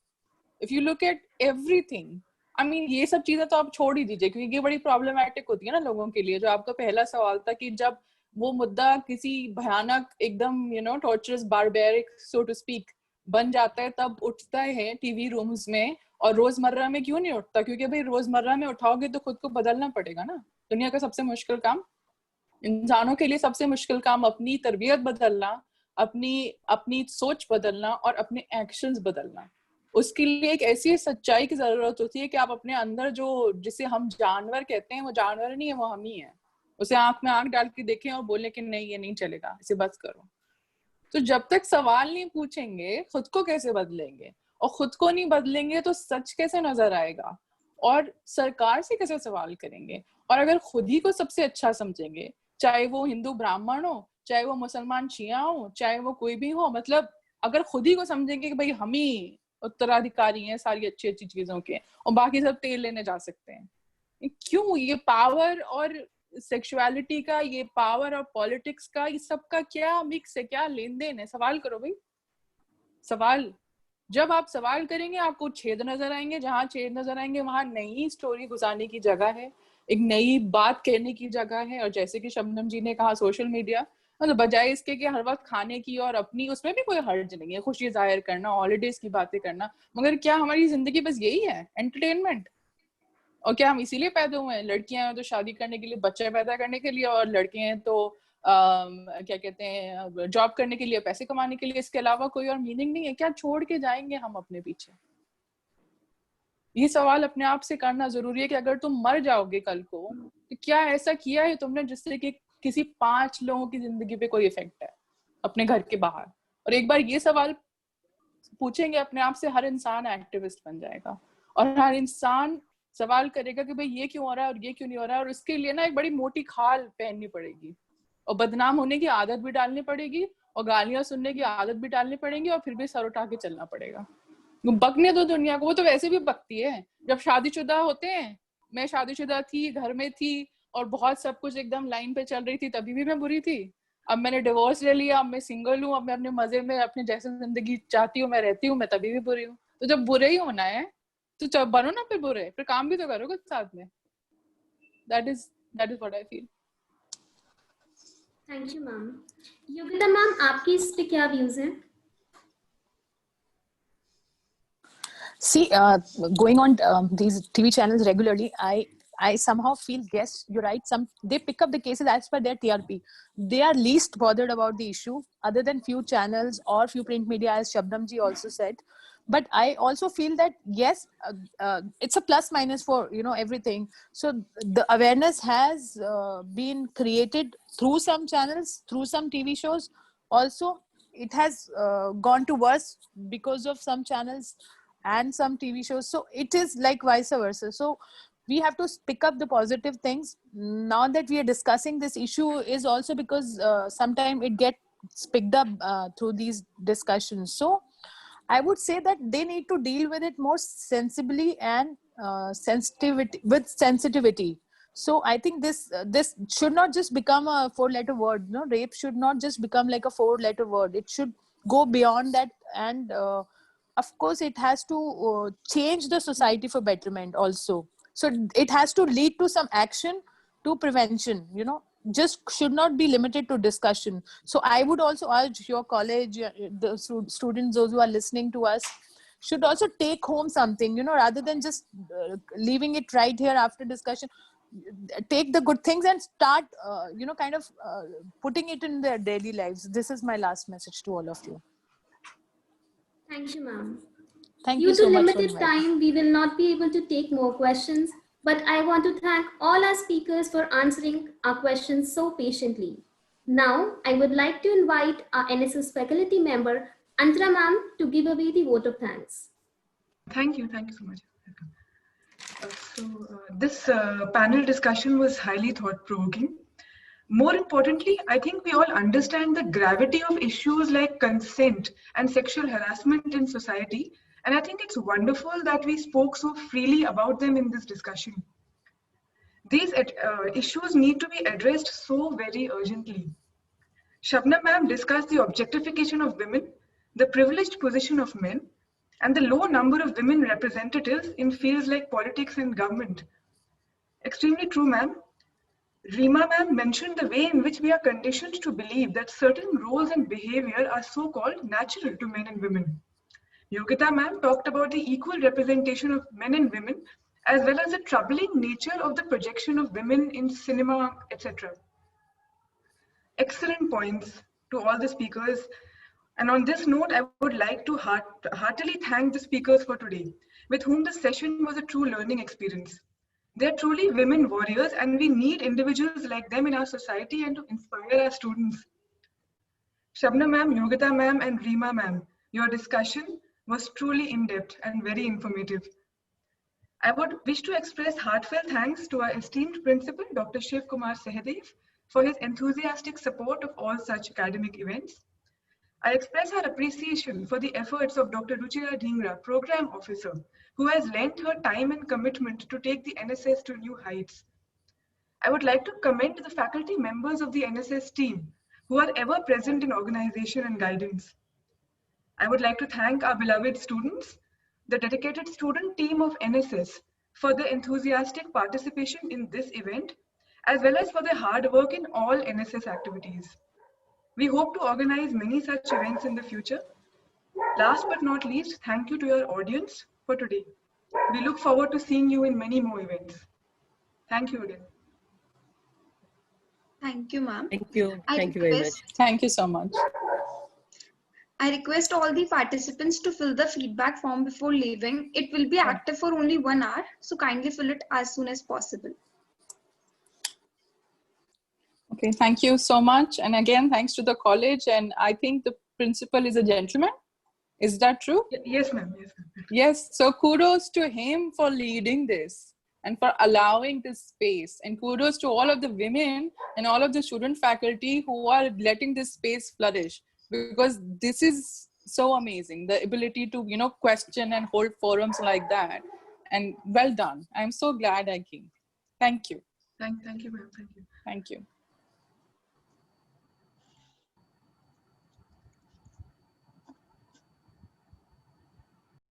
If you look at everything, I mean, ये सब चीजें तो आप छोड़ ही दीजिए क्योंकि ये बड़ी प्रॉब्लमेटिक होती है ना लोगों के लिए. जो आपका पहला सवाल था कि जब वो मुद्दा किसी भयानक एकदम torturous barbaric so to speak बन जाता है, तब उठता है टीवी रूम्स में, और रोजमर्रा में क्यों नहीं उठता? क्योंकि भाई रोजमर्रा में उठाओगे तो खुद को बदलना पड़ेगा ना. दुनिया का सबसे मुश्किल काम, इंसानों के लिए सबसे मुश्किल काम अपनी तरबियत बदलना, अपनी सोच बदलना और अपने एक्शंस बदलना. उसके लिए एक ऐसी सच्चाई की जरूरत होती है कि आप अपने अंदर जिसे हम जानवर कहते हैं, वो जानवर नहीं है, वो हम ही है. उसे आंख में आंख डाल के देखें और बोले कि नहीं ये नहीं चलेगा, इसे बस करो. तो जब तक सवाल नहीं पूछेंगे खुद को कैसे बदलेंगे, और खुद को नहीं बदलेंगे तो सच कैसे नजर आएगा, और सरकार से कैसे सवाल करेंगे. और अगर खुद ही को सबसे अच्छा समझेंगे, चाहे वो हिंदू ब्राह्मण हो, चाहे वो मुसलमान शिया हो, चाहे वो कोई भी हो, मतलब अगर खुद ही को समझेंगे कि भाई हम ही उत्तराधिकारी हैं सारी अच्छी अच्छी चीजों के और बाकी सब तेल लेने जा सकते हैं, क्यों ये पावर और सेक्सुअलिटी का, ये पावर और पॉलिटिक्स का, ये सब का क्या मिक्स है, क्या लेन देन है? सवाल करो भाई, सवाल. जब आप सवाल करेंगे आपको छेद नजर आएंगे, जहां छेद नजर आएंगे वहां नई स्टोरी घुसाने की जगह है, एक नई बात कहने की जगह है. और जैसे कि शबनम जी ने कहा, सोशल मीडिया मतलब बजाय इसके कि हर वक्त खाने की और अपनी, उसमें भी कोई हर्ज नहीं है, खुशी जाहिर करना, हॉलीडेज की बातें करना, मगर क्या हमारी जिंदगी बस यही है, एंटरटेनमेंट? और क्या हम इसीलिए पैदा हुए हैं? लड़कियां हैं तो शादी करने के लिए, बच्चे पैदा करने के लिए, और लड़के हैं तो क्या कहते हैं, जॉब करने के लिए, पैसे कमाने के लिए. इसके अलावा कोई और मीनिंग नहीं है. क्या छोड़ के जाएंगे हम अपने पीछे? ये सवाल अपने आप से करना जरूरी है कि अगर तुम मर जाओगे कल को तो क्या ऐसा किया है तुमने जिससे कि किसी 5 लोगों की जिंदगी पे कोई इफेक्ट है अपने घर के बाहर. और एक बार ये सवाल पूछेंगे अपने आप से, हर इंसान एक्टिविस्ट बन जाएगा और हर इंसान सवाल करेगा कि भाई ये क्यों हो रहा है और ये क्यों नहीं हो रहा है. और उसके लिए ना एक बड़ी मोटी खाल पहननी पड़ेगी और बदनाम होने की आदत भी डालनी पड़ेगी और गालियां सुनने की आदत भी डालनी पड़ेगी और फिर भी सर उठा के चलना पड़ेगा. बकने दो दुनिया को, वो तो वैसे भी बकती है. जब शादीशुदा होते हैं, मैं शादीशुदा थी, घर में थी और बहुत सब कुछ एकदम लाइन पे चल रही थी, तभी भी मैं बुरी थी. अब मैंने डिवोर्स ले लिया, अब मैं सिंगल हूँ, अब मैं अपने मजे में अपने जैसे जिंदगी चाहती हूँ मैं रहती हूँ, मैं तभी भी बुरी हूँ. तो जब बुरे ही होना है तो बनो ना फिर बुरे, फिर काम भी तो करो कुछ साथ में. That is what I feel. Thank you ma'am. Yogita ma'am, आपके इस पे क्या व्यूज हैं? See, going on these TV channels regularly, I somehow feel, yes, you're right. They pick up the cases as per their TRP. They are least bothered about the issue, other than few channels or few print media, as Shabnam ji also said. But I also feel that yes, it's a plus minus for everything. So the awareness has been created through some channels, through some TV shows. Also, it has gone to worse because of some channels and some TV shows. So it is like vice versa. So we have to pick up the positive things. Now that we are discussing this issue is also because sometimes it gets picked up through these discussions. So I would say that they need to deal with it more sensibly and sensitivity. So I think this should not just become a 4-letter word. No, rape should not just become like a 4-letter word. It should go beyond that, and of course it has to change the society for betterment also. So it has to lead to some action, to prevention. just should not be limited to discussion. So I would also urge your college, the students, those who are listening to us, should also take home something, rather than just leaving it right here after discussion. Take the good things and start, kind of putting it in their daily lives. This is my last message to all of you. Thank you, ma'am. Thank you Due to so much for limited inviting. time, we will not be able to take more questions, but I want to thank all our speakers for answering our questions so patiently. Now, I would like to invite our NSS faculty member, Antara ma'am, to give away the vote of thanks. Thank you so much. This panel discussion was highly thought-provoking. More importantly, I think we all understand the gravity of issues like consent and sexual harassment in society, and I think it's wonderful that we spoke so freely about them in this discussion. These issues need to be addressed so very urgently. Shabnam ma'am discussed the objectification of women, the privileged position of men, and the low number of women representatives in fields like politics and government. Extremely true, ma'am. Reema ma'am mentioned the way in which we are conditioned to believe that certain roles and behavior are so-called natural to men and women. Yogita ma'am talked about the equal representation of men and women, as well as the troubling nature of the projection of women in cinema, etc. Excellent points to all the speakers. And on this note, I would like to heartily thank the speakers for today, with whom the session was a true learning experience. They're truly women warriors, and we need individuals like them in our society and to inspire our students. Shabnam ma'am, Yogita ma'am, and Reema ma'am, your discussion was truly in-depth and very informative. I would wish to express heartfelt thanks to our esteemed principal, Dr. Shiv Kumar Sehdev, for his enthusiastic support of all such academic events. I express our appreciation for the efforts of Dr. Ruchira Dhingra, Program Officer, who has lent her time and commitment to take the NSS to new heights. I would like to commend the faculty members of the NSS team, who are ever present in organization and guidance. I would like to thank our beloved students, the dedicated student team of NSS, for their enthusiastic participation in this event, as well as for their hard work in all NSS activities. We hope to organize many such events in the future. Last but not least, thank you to your audience for today. We look forward to seeing you in many more events. Thank you again. Thank you, ma'am. Thank you. Thank you very much. Thank you so much. I request all the participants to fill the feedback form before leaving. It will be active for only 1 hour, so kindly fill it as soon as possible. Okay, thank you so much. And again, thanks to the college. And I think the principal is a gentleman. Is that true? Yes, ma'am. Yes, ma'am. Yes. So kudos to him for leading this and for allowing this space. And kudos to all of the women and all of the student faculty who are letting this space flourish, because this is so amazing. The ability to, question and hold forums like that. And well done. I'm so glad I came. Thank you. Thank you, ma'am. Thank you. Thank you.